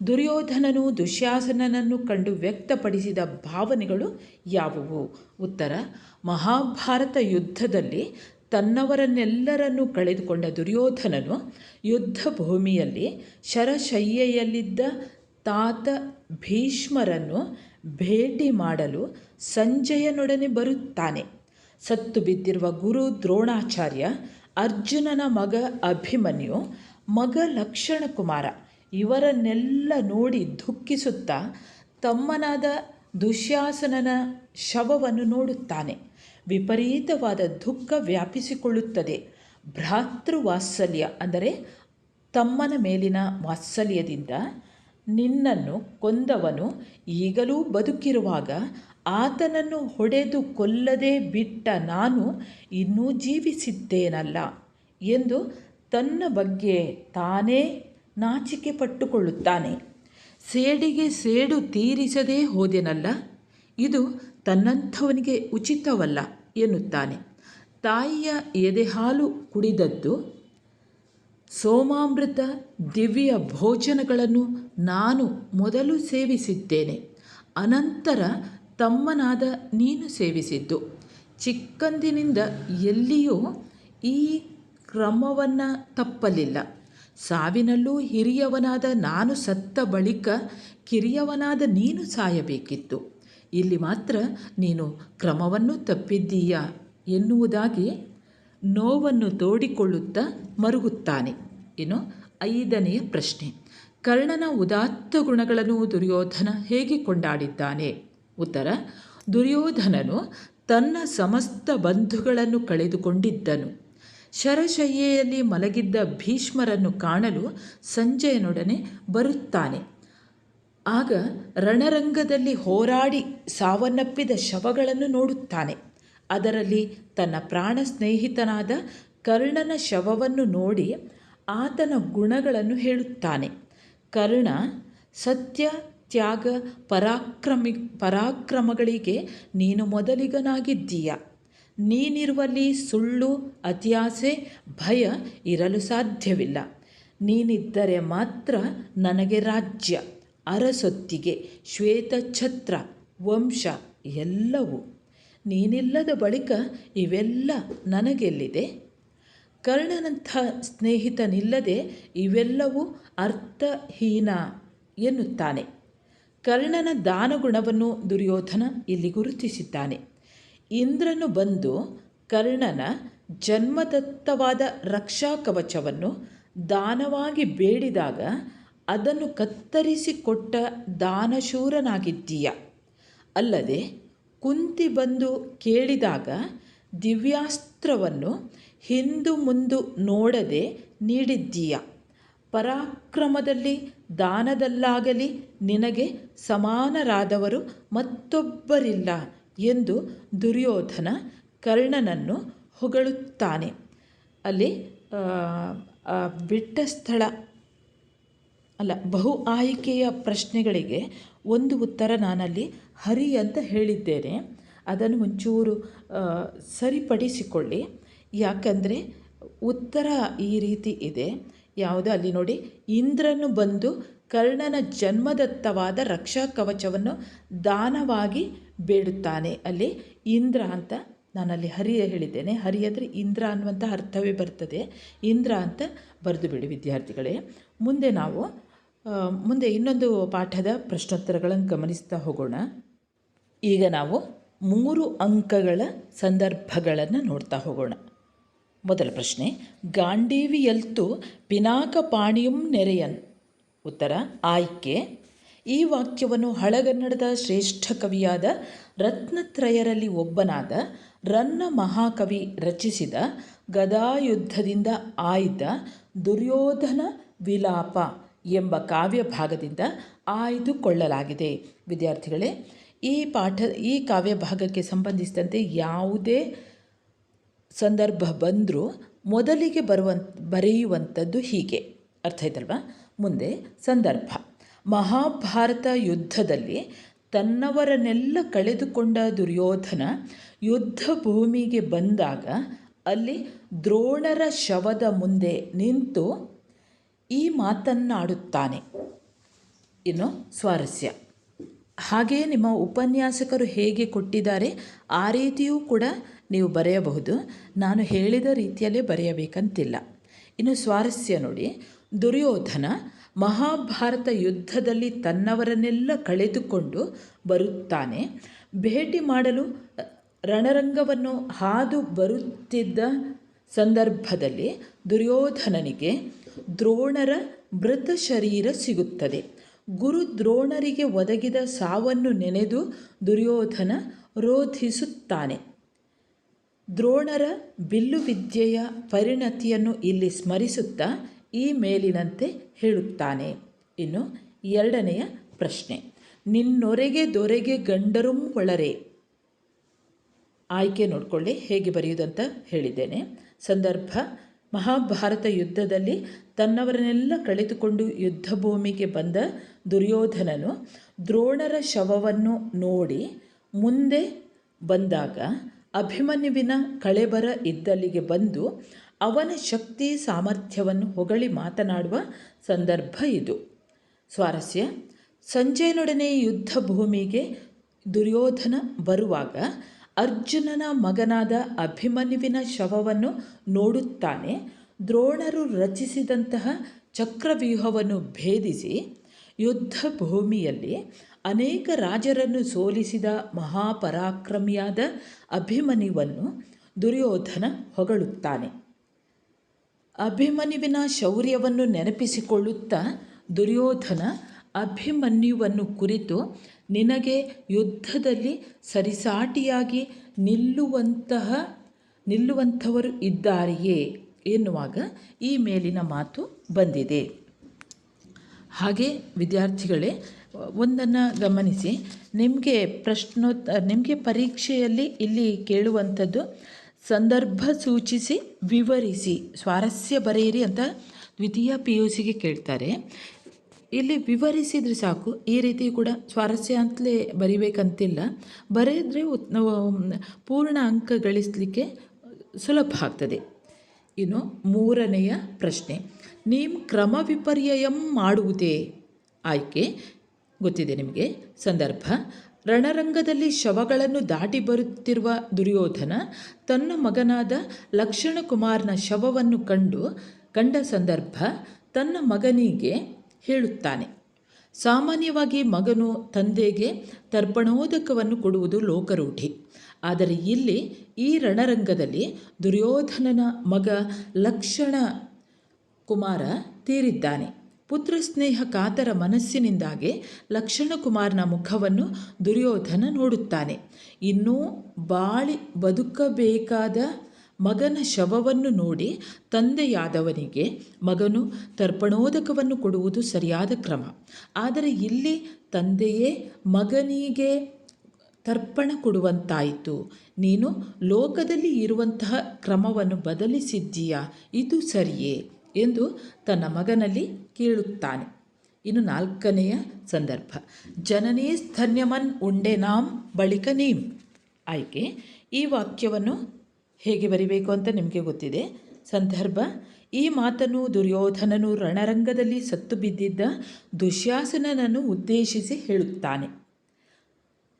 ದುರ್ಯೋಧನನು ದುಶ್ಯಾಸನನನ್ನು ಕಂಡು ವ್ಯಕ್ತಪಡಿಸಿದ ಭಾವನೆಗಳು ಯಾವುವು? ಉತ್ತರ: ಮಹಾಭಾರತ ಯುದ್ಧದಲ್ಲಿ ತನ್ನವರನ್ನೆಲ್ಲರನ್ನೂ ಕಳೆದುಕೊಂಡ ದುರ್ಯೋಧನನು ಯುದ್ಧ ಭೂಮಿಯಲ್ಲಿ ಶರಶಯ್ಯೆಯಲ್ಲಿದ್ದ ತಾತ ಭೀಷ್ಮರನ್ನು ಭೇಟಿ ಮಾಡಲು ಸಂಜಯನೊಡನೆ ಬರುತ್ತಾನೆ. ಸತ್ತು ಬಿದ್ದಿರುವ ಗುರು ದ್ರೋಣಾಚಾರ್ಯ, ಅರ್ಜುನನ ಮಗ ಅಭಿಮನ್ಯು, ಮಗ ಲಕ್ಷಣಕುಮಾರ ಇವರನ್ನೆಲ್ಲ ನೋಡಿ ದುಃಖಿಸುತ್ತಾ ತಮ್ಮನಾದ ದುಶ್ಯಾಸನನ ಶವವನ್ನು ನೋಡುತ್ತಾನೆ. ವಿಪರೀತವಾದ ದುಃಖ ವ್ಯಾಪಿಸಿಕೊಳ್ಳುತ್ತದೆ. ಭ್ರಾತೃವಾತ್ಸಲ್ಯ ಅಂದರೆ ತಮ್ಮನ ಮೇಲಿನ ವಾತ್ಸಲ್ಯದಿಂದ ನಿನ್ನನ್ನು ಕೊಂದವನು ಈಗಲೂ ಬದುಕಿರುವಾಗ ಆತನನ್ನು ಹೊಡೆದು ಕೊಲ್ಲದೆ ಬಿಟ್ಟ ನಾನು ಇನ್ನೂ ಜೀವಿಸಿದ್ದೇನಲ್ಲ ಎಂದು ತನ್ನ ಬಗ್ಗೆ ತಾನೇ ನಾಚಿಕೆ ಪಟ್ಟುಕೊಳ್ಳುತ್ತಾನೆ. ಸೇಡಿಗೆ ಸೇಡು ತೀರಿಸದೇ ಹೋದೆನಲ್ಲ, ಇದು ತನ್ನಂಥವನಿಗೆ ಉಚಿತವಲ್ಲ ಎನ್ನುತ್ತಾನೆ. ತಾಯಿಯ ಎದೆಹಾಲು ಕುಡಿದದ್ದು, ಸೋಮಾಮೃತ ದಿವ್ಯ ಭೋಜನಗಳನ್ನು ನಾನು ಮೊದಲು ಸೇವಿಸಿದ್ದೇನೆ, ಅನಂತರ ತಮ್ಮನಾದ ನೀನು ಸೇವಿಸಿದ್ದು. ಚಿಕ್ಕಂದಿನಿಂದ ಎಲ್ಲಿಯೂ ಈ ಕ್ರಮವನ್ನು ತಪ್ಪಲಿಲ್ಲ. ಸಾವಿನಲ್ಲೂ ಹಿರಿಯವನಾದ ನಾನು ಸತ್ತ ಬಳಿಕ ಕಿರಿಯವನಾದ ನೀನು ಸಾಯಬೇಕಿತ್ತು. ಇಲ್ಲಿ ಮಾತ್ರ ನೀನು ಕ್ರಮವನ್ನು ತಪ್ಪಿದ್ದೀಯಾ ಎನ್ನುವುದಾಗಿ ನೋವನ್ನು ತೋಡಿಕೊಳ್ಳುತ್ತಾ ಮರುಗುತ್ತಾನೆ. ಇನ್ನು 5ನೆಯ ಪ್ರಶ್ನೆ. ಕರ್ಣನ ಉದಾತ್ತ ಗುಣಗಳನ್ನು ದುರ್ಯೋಧನ ಹೇಗೆ ಕೊಂಡಾಡಿದ್ದಾನೆ? ಉತ್ತರ: ದುರ್ಯೋಧನನು ತನ್ನ ಸಮಸ್ತ ಬಂಧುಗಳನ್ನು ಕಳೆದುಕೊಂಡಿದ್ದನು. ಶರಶಯ್ಯೆಯಲ್ಲಿ ಮಲಗಿದ್ದ ಭೀಷ್ಮರನ್ನು ಕಾಣಲು ಸಂಜಯನೊಡನೆ ಬರುತ್ತಾನೆ. ಆಗ ರಣರಂಗದಲ್ಲಿ ಹೋರಾಡಿ ಸಾವನ್ನಪ್ಪಿದ ಶವಗಳನ್ನು ನೋಡುತ್ತಾನೆ. ಅದರಲ್ಲಿ ತನ್ನ ಪ್ರಾಣ ಸ್ನೇಹಿತನಾದ ಕರ್ಣನ ಶವವನ್ನು ನೋಡಿ ಆತನ ಗುಣಗಳನ್ನು ಹೇಳುತ್ತಾನೆ. ಕರ್ಣ ಸತ್ಯ, ತ್ಯಾಗ, ಪರಾಕ್ರಮಗಳಿಗೆ ನೀನು ಮೊದಲಿಗನಾಗಿದ್ದೀಯ. ನೀನಿರುವಲ್ಲಿ ಸುಳ್ಳು, ಅತ್ಯಾಸೆ, ಭಯ ಇರಲು ಸಾಧ್ಯವಿಲ್ಲ. ನೀನಿದ್ದರೆ ಮಾತ್ರ ನನಗೆ ರಾಜ್ಯ, ಅರಸೊತ್ತಿಗೆ, ಶ್ವೇತಛತ್ರ, ವಂಶ ಎಲ್ಲವೂ. ನೀನಿಲ್ಲದ ಬಳಿಕ ಇವೆಲ್ಲ ನನಗೆಲ್ಲಿದೆ? ಕರ್ಣನಂಥ ಸ್ನೇಹಿತನಿಲ್ಲದೆ ಇವೆಲ್ಲವೂ ಅರ್ಥಹೀನ ಎನ್ನುತ್ತಾನೆ. ಕರ್ಣನ ದಾನಗುಣವನ್ನು ದುರ್ಯೋಧನ ಇಲ್ಲಿ ಗುರುತಿಸಿದ್ದಾನೆ. ಇಂದ್ರನು ಬಂದು ಕರ್ಣನ ಜನ್ಮದತ್ತವಾದ ರಕ್ಷಾ ಕವಚವನ್ನು ದಾನವಾಗಿ ಬೇಡಿದಾಗ ಅದನ್ನು ಕತ್ತರಿಸಿಕೊಟ್ಟ ದಾನಶೂರನಾಗಿದ್ದೀಯ. ಅಲ್ಲದೆ ಕುಂತಿ ಬಂದು ಕೇಳಿದಾಗ ದಿವ್ಯಾಸ್ತ್ರವನ್ನು ಹಿಂದು ಮುಂದು ನೋಡದೆ ನೀಡಿದ್ದೀಯ. ಪರಾಕ್ರಮದಲ್ಲಿ ದಾನದಲ್ಲಾಗಲಿ ನಿನಗೆ ಸಮಾನರಾದವರು ಮತ್ತೊಬ್ಬರಿಲ್ಲ ಎಂದು ದುರ್ಯೋಧನ ಕರ್ಣನನ್ನು ಹೊಗಳುತ್ತಾನೆ. ಅಲ್ಲಿ ಬಿಟ್ಟ ಸ್ಥಳ ಅಲ್ಲ, ಬಹು ಆಯ್ಕೆಯ ಪ್ರಶ್ನೆಗಳಿಗೆ ಒಂದು ಉತ್ತರ ನಾನಲ್ಲಿ ಹರಿ ಅಂತ ಹೇಳಿದ್ದೇನೆ. ಅದನ್ನು ಒಂಚೂರು ಸರಿಪಡಿಸಿಕೊಳ್ಳಿ. ಯಾಕಂದರೆ ಉತ್ತರ ಈ ರೀತಿ ಇದೆ. ಯಾವುದು ಅಲ್ಲಿ ನೋಡಿ, ಇಂದ್ರನು ಬಂದು ಕರ್ಣನ ಜನ್ಮದತ್ತವಾದ ರಕ್ಷಾ ಕವಚವನ್ನು ದಾನವಾಗಿ ಬೇಡುತ್ತಾನೆ. ಅಲ್ಲಿ ಇಂದ್ರ ಅಂತ ನಾನಲ್ಲಿ ಹರಿ ಹೇಳಿದ್ದೇನೆ. ಹರಿ ಅಂದರೆ ಇಂದ್ರ ಅನ್ನುವಂಥ ಅರ್ಥವೇ ಬರ್ತದೆ. ಇಂದ್ರ ಅಂತ ಬರೆದು ಬಿಡಿ ವಿದ್ಯಾರ್ಥಿಗಳೇ. ಮುಂದೆ ಇನ್ನೊಂದು ಪಾಠದ ಪ್ರಶ್ನೋತ್ತರಗಳನ್ನು ಗಮನಿಸ್ತಾ ಹೋಗೋಣ. ಈಗ ನಾವು 3 ಅಂಕಗಳ ಸಂದರ್ಭಗಳನ್ನು ನೋಡ್ತಾ ಹೋಗೋಣ. ಮೊದಲ ಪ್ರಶ್ನೆ, ಗಾಂಡೀವಿಯಲ್ತು ಪಿನಾಕಪಾಣಿಯಂ ನೆರೆಯನ್. ಉತ್ತರ ಆಯ್ಕೆ. ಈ ವಾಕ್ಯವನ್ನು ಹಳಗನ್ನಡದ ಶ್ರೇಷ್ಠ ಕವಿಯಾದ ರತ್ನತ್ರಯರಲ್ಲಿ ಒಬ್ಬನಾದ ರನ್ನ ಮಹಾಕವಿ ರಚಿಸಿದ ಗದಾಯುದ್ಧದಿಂದ ಆಯ್ದ ದುರ್ಯೋಧನ ವಿಲಾಪ ಎಂಬ ಕಾವ್ಯ ಭಾಗದಿಂದ ಆಯ್ದುಕೊಳ್ಳಲಾಗಿದೆ. ವಿದ್ಯಾರ್ಥಿಗಳೇ, ಈ ಕಾವ್ಯ ಭಾಗಕ್ಕೆ ಸಂಬಂಧಿಸಿದಂತೆ ಯಾವುದೇ ಸಂದರ್ಭ ಬಂದರೂ ಮೊದಲಿಗೆ ಬರೆಯುವಂಥದ್ದು ಹೀಗೆ. ಅರ್ಥ ಆಯ್ತಲ್ವ? ಮುಂದೆ ಸಂದರ್ಭ. ಮಹಾಭಾರತ ಯುದ್ಧದಲ್ಲಿ ತನ್ನವರನ್ನೆಲ್ಲ ಕಳೆದುಕೊಂಡ ದುರ್ಯೋಧನ ಯುದ್ಧ ಭೂಮಿಗೆ ಬಂದಾಗ ಅಲ್ಲಿ ದ್ರೋಣರ ಶವದ ಮುಂದೆ ನಿಂತು ಈ ಮಾತನ್ನಾಡುತ್ತಾನೆ. ಇನ್ನು ಸ್ವಾರಸ್ಯ. ಹಾಗೆಯೇ ನಿಮ್ಮ ಉಪನ್ಯಾಸಕರು ಹೇಗೆ ಕೊಟ್ಟಿದ್ದಾರೆ ಆ ರೀತಿಯೂ ಕೂಡ ನೀವು ಬರೆಯಬಹುದು. ನಾನು ಹೇಳಿದ ರೀತಿಯಲ್ಲೇ ಬರೆಯಬೇಕಂತಿಲ್ಲ. ಇನ್ನು ಸ್ವಾರಸ್ಯ ನೋಡಿ, ದುರ್ಯೋಧನ ಮಹಾಭಾರತ ಯುದ್ಧದಲ್ಲಿ ತನ್ನವರನ್ನೆಲ್ಲ ಕಳೆದುಕೊಂಡು ಬರುತ್ತಾನೆ. ಭೇಟಿ ಮಾಡಲು ರಣರಂಗವನ್ನು ಹಾದು ಬರುತ್ತಿದ್ದ ಸಂದರ್ಭದಲ್ಲಿ ದುರ್ಯೋಧನನಿಗೆ ದ್ರೋಣರ ಮೃತ ಶರೀರ ಸಿಗುತ್ತದೆ. ಗುರು ದ್ರೋಣರಿಗೆ ಒದಗಿದ ಸಾವನ್ನು ನೆನೆದು ದುರ್ಯೋಧನ ರೋಧಿಸುತ್ತಾನೆ. ದ್ರೋಣರ ಬಿಲ್ಲು ವಿದ್ಯೆಯ ಪರಿಣತಿಯನ್ನು ಇಲ್ಲಿ ಸ್ಮರಿಸುತ್ತಾ ಈ ಮೇಲಿನಂತೆ ಹೇಳುತ್ತಾನೆ. ಇನ್ನು ಎರಡನೆಯ ಪ್ರಶ್ನೆ, ನಿನ್ನೊರೆಗೆ ದೊರೆಗೆ ಗಂಡರುಂ ಒಳರೆ. ಆಯ್ಕೆ ನೋಡಿಕೊಳ್ಳಿ ಹೇಗೆ ಬರೆಯುವುದಂತ ಹೇಳಿದ್ದೇನೆ. ಸಂದರ್ಭ, ಮಹಾಭಾರತ ಯುದ್ಧದಲ್ಲಿ ತನ್ನವರನ್ನೆಲ್ಲ ಕಳೆದುಕೊಂಡು ಯುದ್ಧ ಭೂಮಿಗೆ ಬಂದ ದುರ್ಯೋಧನನು ದ್ರೋಣರ ಶವವನ್ನು ನೋಡಿ ಮುಂದೆ ಬಂದಾಗ ಅಭಿಮನ್ಯುವಿನ ಕಳೇಬರ ಇದ್ದಲ್ಲಿಗೆ ಬಂದು ಅವನ ಶಕ್ತಿ ಸಾಮರ್ಥ್ಯವನ್ನು ಹೊಗಳಿ ಮಾತನಾಡುವ ಸಂದರ್ಭ ಇದು. ಸ್ವಾರಸ್ಯ, ಸಂಜಯನೊಡನೆ ಯುದ್ಧ ಭೂಮಿಗೆ ದುರ್ಯೋಧನ ಬರುವಾಗ ಅರ್ಜುನನ ಮಗನಾದ ಅಭಿಮನ್ಯುವಿನ ಶವವನ್ನು ನೋಡುತ್ತಾನೆ. ದ್ರೋಣರು ರಚಿಸಿದಂತಹ ಚಕ್ರವ್ಯೂಹವನ್ನು ಭೇದಿಸಿ ಯುದ್ಧ ಭೂಮಿಯಲ್ಲಿ ಅನೇಕ ರಾಜರನ್ನು ಸೋಲಿಸಿದ ಮಹಾಪರಾಕ್ರಮಿಯಾದ ಅಭಿಮನ್ಯುವನ್ನು ದುರ್ಯೋಧನ ಹೊಗಳುತ್ತಾನೆ. ಅಭಿಮನ್ಯುವಿನ ಶೌರ್ಯವನ್ನು ನೆನಪಿಸಿಕೊಳ್ಳುತ್ತಾ ದುರ್ಯೋಧನ ಅಭಿಮನ್ಯುವನ್ನು ಕುರಿತು ನಿನಗೆ ಯುದ್ಧದಲ್ಲಿ ಸರಿಸಾಟಿಯಾಗಿ ನಿಲ್ಲುವಂಥವರು ಇದ್ದಾರೆಯೇ ಎನ್ನುವಾಗ ಈ ಮೇಲಿನ ಮಾತು ಬಂದಿದೆ. ಹಾಗೆ ವಿದ್ಯಾರ್ಥಿಗಳೇ, ಒಂದನ್ನು ಗಮನಿಸಿ. ನಿಮಗೆ ಪರೀಕ್ಷೆಯಲ್ಲಿ ಇಲ್ಲಿ ಕೇಳುವಂಥದ್ದು ಸಂದರ್ಭ ಸೂಚಿಸಿ ವಿವರಿಸಿ ಸ್ವಾರಸ್ಯ ಬರೆಯಿರಿ ಅಂತ ದ್ವಿತೀಯ PUCಗೆ ಕೇಳ್ತಾರೆ. ಇಲ್ಲಿ ವಿವರಿಸಿದರೆ ಸಾಕು. ಈ ರೀತಿ ಕೂಡ ಸ್ವಾರಸ್ಯ ಅಂತಲೇ ಬರಿಬೇಕಂತಿಲ್ಲ. ಬರೆದರೆ ಪೂರ್ಣ ಅಂಕ ಗಳಿಸಲಿಕ್ಕೆ ಸುಲಭ ಆಗ್ತದೆ. ಇನ್ನು ಮೂರನೆಯ ಪ್ರಶ್ನೆ, ನೀಂ ಕ್ರಮ ವಿಪರ್ಯಯಂ ಮಾಡುವುದೇ. ಆಯ್ಕೆ ಗೊತ್ತಿದೆ ನಿಮಗೆ. ಸಂದರ್ಭ, ರಣರಂಗದಲ್ಲಿ ಶವಗಳನ್ನು ದಾಟಿ ಬರುತ್ತಿರುವ ದುರ್ಯೋಧನ ತನ್ನ ಮಗನಾದ ಲಕ್ಷಣಕುಮಾರನ ಶವವನ್ನು ಕಂಡ ಸಂದರ್ಭ ತನ್ನ ಮಗನಿಗೆ ಹೇಳುತ್ತಾನೆ. ಸಾಮಾನ್ಯವಾಗಿ ಮಗನು ತಂದೆಗೆ ತರ್ಪಣೋದಕವನ್ನು ಕೊಡುವುದು ಲೋಕರೂಢಿ. ಆದರೆ ಇಲ್ಲಿ ಈ ರಣರಂಗದಲ್ಲಿ ದುರ್ಯೋಧನನ ಮಗ ಲಕ್ಷಣ ಕುಮಾರ ತೀರಿದ್ದಾನೆ. ಪುತ್ರ ಸ್ನೇಹ ಕಾತರ ಮನಸ್ಸಿನಿಂದಾಗಿ ಲಕ್ಷಣಕುಮಾರನ ಮುಖವನ್ನು ದುರ್ಯೋಧನ ನೋಡುತ್ತಾನೆ. ಇನ್ನೂ ಬಾಳಿ ಬದುಕಬೇಕಾದ ಮಗನ ಶವವನ್ನು ನೋಡಿ ತಂದೆಯಾದವನಿಗೆ ಮಗನು ತರ್ಪಣೋದಕವನ್ನು ಕೊಡುವುದು ಸರಿಯಾದ ಕ್ರಮ. ಆದರೆ ಇಲ್ಲಿ ತಂದೆಯೇ ಮಗನಿಗೆ ತರ್ಪಣ ಕೊಡುವಂತಾಯಿತು. ನೀನು ಲೋಕದಲ್ಲಿ ಇರುವಂತಹ ಕ್ರಮವನ್ನು ಬದಲಿಸಿದ್ದೀಯಾ, ಇದು ಸರಿಯೇ ಎಂದು ತನ್ನ ಮಗನಲ್ಲಿ ಕೇಳುತ್ತಾನೆ. ಇನ್ನು 4ನೆಯ ಸಂದರ್ಭ, ಜನನೇ ಸ್ತನ್ಯಮನ್ ಉಂಡೆ ನಾಂ ಬಳಿಕ ನೀಂ. ಆಯ್ಕೆ, ಈ ವಾಕ್ಯವನ್ನು ಹೇಗೆ ಬರಿಬೇಕು ಅಂತ ನಿಮಗೆ ಗೊತ್ತಿದೆ. ಸಂದರ್ಭ, ಈ ಮಾತನ್ನು ದುರ್ಯೋಧನನು ರಣರಂಗದಲ್ಲಿ ಸತ್ತು ಬಿದ್ದಿದ್ದ ದುಶ್ಯಾಸನನನ್ನು ಉದ್ದೇಶಿಸಿ ಹೇಳುತ್ತಾನೆ.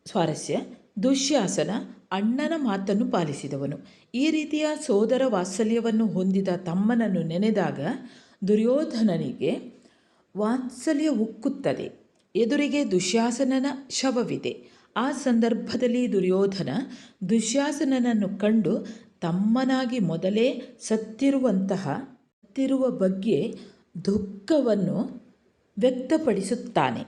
ಸ್ವಾರಸ್ಯ, ದುಶ್ಯಾಸನ ಅಣ್ಣನ ಮಾತನ್ನು ಪಾಲಿಸಿದವನು. ಈ ರೀತಿಯ ಸೋದರ ವಾತ್ಸಲ್ಯವನ್ನು ಹೊಂದಿದ ತಮ್ಮನನ್ನು ನೆನೆದಾಗ ದುರ್ಯೋಧನನಿಗೆ ವಾತ್ಸಲ್ಯ ಉಕ್ಕುತ್ತದೆ. ಎದುರಿಗೆ ದುಶ್ಯಾಸನನ ಶವವಿದೆ. ಆ ಸಂದರ್ಭದಲ್ಲಿ ದುರ್ಯೋಧನ ದುಶ್ಯಾಸನನನ್ನು ಕಂಡು ತಮ್ಮನಾಗಿ ಮೊದಲೇ ಸತ್ತಿರುವ ಬಗ್ಗೆ ದುಃಖವನ್ನು ವ್ಯಕ್ತಪಡಿಸುತ್ತಾನೆ.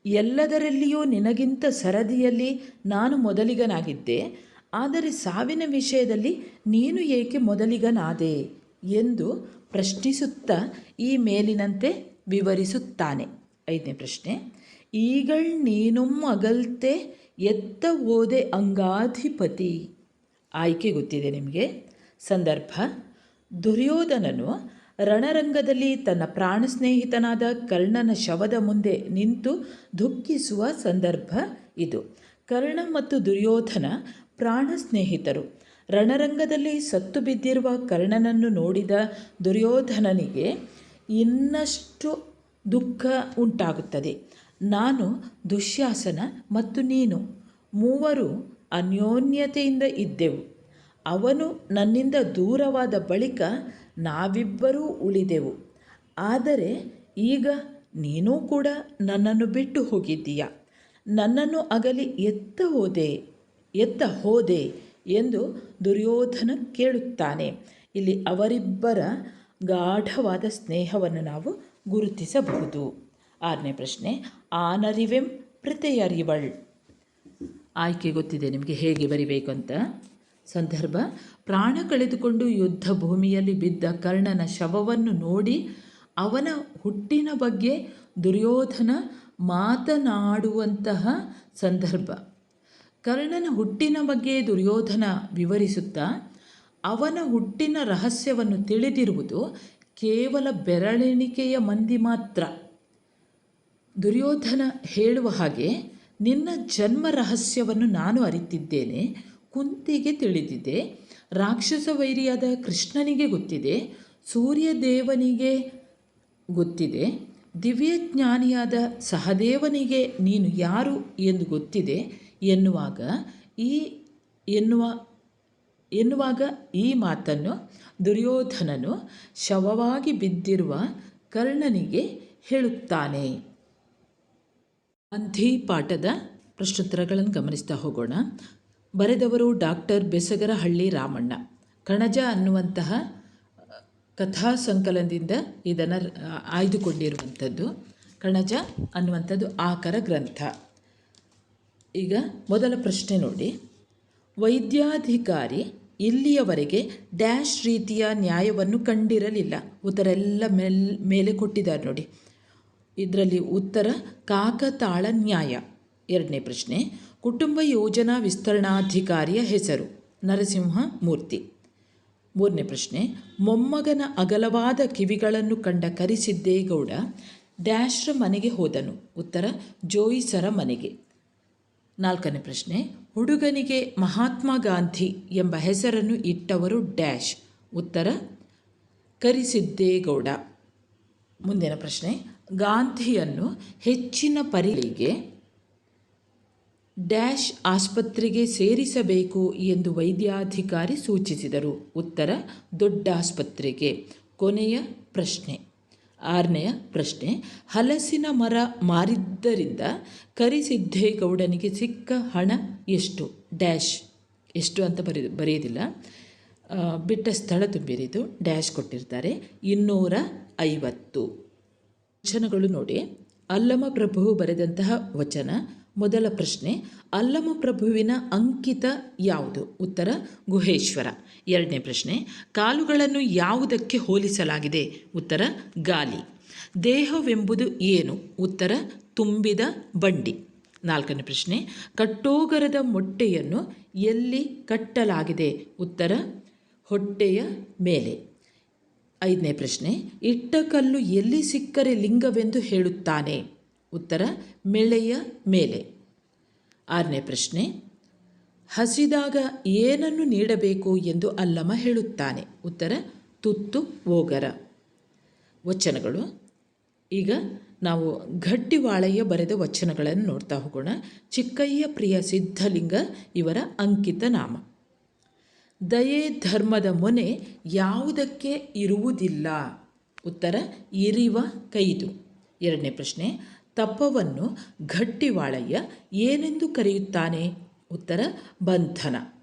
ಎಲ್ಲದರಲ್ಲಿಯೂ ನಿನಗಿಂತ ಸರದಿಯಲ್ಲಿ ನಾನು ಮೊದಲಿಗನಾಗಿದ್ದೆ, ಆದರೆ ಸಾವಿನ ವಿಷಯದಲ್ಲಿ ನೀನು ಏಕೆ ಮೊದಲಿಗನಾದೆ ಎಂದು ಪ್ರಶ್ನಿಸುತ್ತಾ ಈ ಮೇಲಿನಂತೆ ವಿವರಿಸುತ್ತಾನೆ. 5ನೇ ಪ್ರಶ್ನೆ, ಈಗಳ್ ನೀನುಂ ಅಗಲ್ತೆ ಎತ್ತ ಓದೆ ಅಂಗಾಧಿಪತಿ. ಆಯ್ಕೆ ಗೊತ್ತಿದೆ ನಿಮಗೆ. ಸಂದರ್ಭ, ದುರ್ಯೋಧನನು ರಣರಂಗದಲ್ಲಿ ತನ್ನ ಪ್ರಾಣ ಸ್ನೇಹಿತನಾದ ಕರ್ಣನ ಶವದ ಮುಂದೆ ನಿಂತು ದುಃಖಿಸುವ ಸಂದರ್ಭ ಇದು. ಕರ್ಣ ಮತ್ತು ದುರ್ಯೋಧನ ಪ್ರಾಣ ಸ್ನೇಹಿತರು. ರಣರಂಗದಲ್ಲಿ ಸತ್ತು ಬಿದ್ದಿರುವ ಕರ್ಣನನ್ನು ನೋಡಿದ ದುರ್ಯೋಧನನಿಗೆ ಇನ್ನಷ್ಟು ದುಃಖ ಉಂಟಾಗುತ್ತದೆ. ನಾನು, ದುಶ್ಯಾಸನ ಮತ್ತು ನೀನು ಮೂವರು ಅನ್ಯೋನ್ಯತೆಯಿಂದ ಇದ್ದೆವು. ಅವನು ನನ್ನಿಂದ ದೂರವಾದ ಬಳಿಕ ನಾವಿಬ್ಬರೂ ಉಳಿದೆವು. ಆದರೆ ಈಗ ನೀನೂ ಕೂಡ ನನ್ನನ್ನು ಬಿಟ್ಟು ಹೋಗಿದ್ದೀಯ. ನನ್ನನ್ನು ಅಗಲಿ ಎತ್ತ ಹೋದೆ ಎಂದು ದುರ್ಯೋಧನ ಕೇಳುತ್ತಾನೆ. ಇಲ್ಲಿ ಅವರಿಬ್ಬರ ಗಾಢವಾದ ಸ್ನೇಹವನ್ನು ನಾವು ಗುರುತಿಸಬಹುದು. 6ನೇ ಪ್ರಶ್ನೆ, ಆನರಿವೆಂ ಪ್ರತೆಯರಿವಳ್. ಆಯ್ಕೆ ಗೊತ್ತಿದೆ ನಿಮಗೆ ಹೇಗೆ ಬರಿಬೇಕು ಅಂತ. ಸಂದರ್ಭ, ಪ್ರಾಣ ಕಳೆದುಕೊಂಡು ಯುದ್ಧ ಭೂಮಿಯಲ್ಲಿ ಬಿದ್ದ ಕರ್ಣನ ಶವವನ್ನು ನೋಡಿ ಅವನ ಹುಟ್ಟಿನ ಬಗ್ಗೆ ದುರ್ಯೋಧನ ಮಾತನಾಡುವಂತಹ ಸಂದರ್ಭ. ಕರ್ಣನ ಹುಟ್ಟಿನ ಬಗ್ಗೆ ದುರ್ಯೋಧನ ವಿವರಿಸುತ್ತಾ ಅವನ ಹುಟ್ಟಿನ ರಹಸ್ಯವನ್ನು ತಿಳಿದಿರುವುದು ಕೇವಲ ಬೆರಳೆಣಿಕೆಯ ಮಂದಿ ಮಾತ್ರ. ದುರ್ಯೋಧನ ಹೇಳುವ ಹಾಗೆ, ನಿನ್ನ ಜನ್ಮ ರಹಸ್ಯವನ್ನು ನಾನು ಅರಿತಿದ್ದೇನೆ, ಕುಂತಿಗೆ ತಿಳಿದಿದೆ, ರಾಕ್ಷಸ ವೈರಿಯಾದ ಕೃಷ್ಣನಿಗೆ ಗೊತ್ತಿದೆ, ಸೂರ್ಯದೇವನಿಗೆ ಗೊತ್ತಿದೆ, ದಿವ್ಯಜ್ಞಾನಿಯಾದ ಸಹದೇವನಿಗೆ ನೀನು ಯಾರು ಎಂದು ಗೊತ್ತಿದೆ ಎನ್ನುವಾಗ ಈ ಮಾತನ್ನು ದುರ್ಯೋಧನನು ಶವವಾಗಿ ಬಿದ್ದಿರುವ ಕರ್ಣನಿಗೆ ಹೇಳುತ್ತಾನೆ. ಗಾಂಧಿ ಪಾಠದ ಪ್ರಶ್ನೋತ್ತರಗಳನ್ನು ಗಮನಿಸ್ತಾ ಹೋಗೋಣ. ಬರೆದವರು ಡಾಕ್ಟರ್ ಬೆಸಗರಹಳ್ಳಿ ರಾಮಣ್ಣ. ಕಣಜ ಅನ್ನುವಂತಹ ಕಥಾ ಸಂಕಲನದಿಂದ ಇದನ್ನು ಆಯ್ದುಕೊಂಡಿರುವಂಥದ್ದು. ಕಣಜ ಅನ್ನುವಂಥದ್ದು ಆಕರ ಗ್ರಂಥ. ಈಗ ಮೊದಲ ಪ್ರಶ್ನೆ ನೋಡಿ, ವೈದ್ಯಾಧಿಕಾರಿ ಇಲ್ಲಿಯವರೆಗೆ ಡ್ಯಾಶ್ ರೀತಿಯ ನ್ಯಾಯವನ್ನು ಕಂಡಿರಲಿಲ್ಲ. ಉತ್ತರ ಎಲ್ಲ ಮೇಲೆ ಕೊಟ್ಟಿದ್ದಾರೆ ನೋಡಿ. ಇದರಲ್ಲಿ ಉತ್ತರ ಕಾಕತಾಳ ನ್ಯಾಯ. 2ನೇ ಪ್ರಶ್ನೆ, ಕುಟುಂಬ ಯೋಜನಾ ವಿಸ್ತರಣಾಧಿಕಾರಿಯ ಹೆಸರು ನರಸಿಂಹ ಮೂರ್ತಿ. 3ನೇ ಪ್ರಶ್ನೆ, ಮೊಮ್ಮಗನ ಅಗಲವಾದ ಕಿವಿಗಳನ್ನು ಕಂಡ ಕರಿಸಿದ್ದೇಗೌಡ ಡ್ಯಾಶ್ರ ಮನೆಗೆ ಹೋದನು. ಉತ್ತರ ಜೋಯಿಸರ ಮನೆಗೆ. 4ನೇ ಪ್ರಶ್ನೆ, ಹುಡುಗನಿಗೆ ಮಹಾತ್ಮ ಗಾಂಧಿ ಎಂಬ ಹೆಸರನ್ನು ಇಟ್ಟವರು ಡ್ಯಾಶ್. ಉತ್ತರ ಕರಿಸಿದ್ದೇಗೌಡ. ಮುಂದಿನ ಪ್ರಶ್ನೆ, ಗಾಂಧಿಯನ್ನು ಹೆಚ್ಚಿನ ಪರೀಕ್ಷೆಗೆ ಡ್ಯಾಶ್ ಆಸ್ಪತ್ರೆಗೆ ಸೇರಿಸಬೇಕು ಎಂದು ವೈದ್ಯಾಧಿಕಾರಿ ಸೂಚಿಸಿದರು. ಉತ್ತರ ದೊಡ್ಡ ಆಸ್ಪತ್ರೆಗೆ. ಕೊನೆಯ ಪ್ರಶ್ನೆ 6ನೆಯ ಪ್ರಶ್ನೆ, ಹಲಸಿನ ಮರ ಮಾರಿದ್ದರಿಂದ ಕರಿಸಿದ್ದೇಗೌಡನಿಗೆ ಸಿಕ್ಕ ಹಣ ಎಷ್ಟು? ಡ್ಯಾಶ್ ಎಷ್ಟು ಅಂತ ಬರೆಯೋದಿಲ್ಲ, ಬಿಟ್ಟ ಸ್ಥಳ ತುಂಬಿರಿದು ಡ್ಯಾಶ್ ಕೊಟ್ಟಿರ್ತಾರೆ. 250. ವಚನಗಳು ನೋಡಿ. ಅಲ್ಲಮ ಪ್ರಭು ಬರೆದಂತಹ ವಚನ ಮೊದಲ ಪ್ರಶ್ನೆ, ಅಲ್ಲಮಪ್ರಭುವಿನ ಅಂಕಿತ ಯಾವುದು? ಉತ್ತರ ಗುಹೇಶ್ವರ. ಎರಡನೇ ಪ್ರಶ್ನೆ, ಕಾಲುಗಳನ್ನು ಯಾವುದಕ್ಕೆ ಹೋಲಿಸಲಾಗಿದೆ? ಉತ್ತರ ಗಾಲಿ. ದೇಹವೆಂಬುದು ಏನು? ಉತ್ತರ ತುಂಬಿದ ಬಂಡಿ. ನಾಲ್ಕನೇ ಪ್ರಶ್ನೆ, ಕಟ್ಟೋಗರದ ಮೊಟ್ಟೆಯನ್ನು ಎಲ್ಲಿ ಕಟ್ಟಲಾಗಿದೆ? ಉತ್ತರ ಹೊಟ್ಟೆಯ ಮೇಲೆ. ಐದನೇ ಪ್ರಶ್ನೆ, ಇಟ್ಟ ಕಲ್ಲು ಎಲ್ಲಿ ಸಿಕ್ಕರೆ ಲಿಂಗವೆಂದು ಹೇಳುತ್ತಾನೆ? ಉತ್ತರ ಮೆಳೆಯ ಮೇಲೆ. ಆರನೇ ಪ್ರಶ್ನೆ, ಹಸಿದಾಗ ಏನನ್ನು ನೀಡಬೇಕು ಎಂದು ಅಲ್ಲಮ ಹೇಳುತ್ತಾನೆ? ಉತ್ತರ ತುತ್ತು ಓಗರ. ವಚನಗಳು. ಈಗ ನಾವು ಗಟ್ಟಿವಾಳಯ್ಯ ಬರೆದ ವಚನಗಳನ್ನು ನೋಡ್ತಾ ಹೋಗೋಣ. ಚಿಕ್ಕಯ್ಯ ಪ್ರಿಯ ಸಿದ್ಧಲಿಂಗ ಇವರ ಅಂಕಿತ ನಾಮ. ದಯೆ ಧರ್ಮದ ಮೊನೆ ಯಾವುದಕ್ಕೆ ಇರುವುದಿಲ್ಲ? ಉತ್ತರ ಇರಿವ ಕೈದು. ಎರಡನೇ ಪ್ರಶ್ನೆ, ತಪವನ್ನು ಗಟ್ಟಿವಾಳಯ್ಯ ಏನೆಂದು ಕರೆಯುತ್ತಾನೆ? ಉತ್ತರ ಬಂಧನ.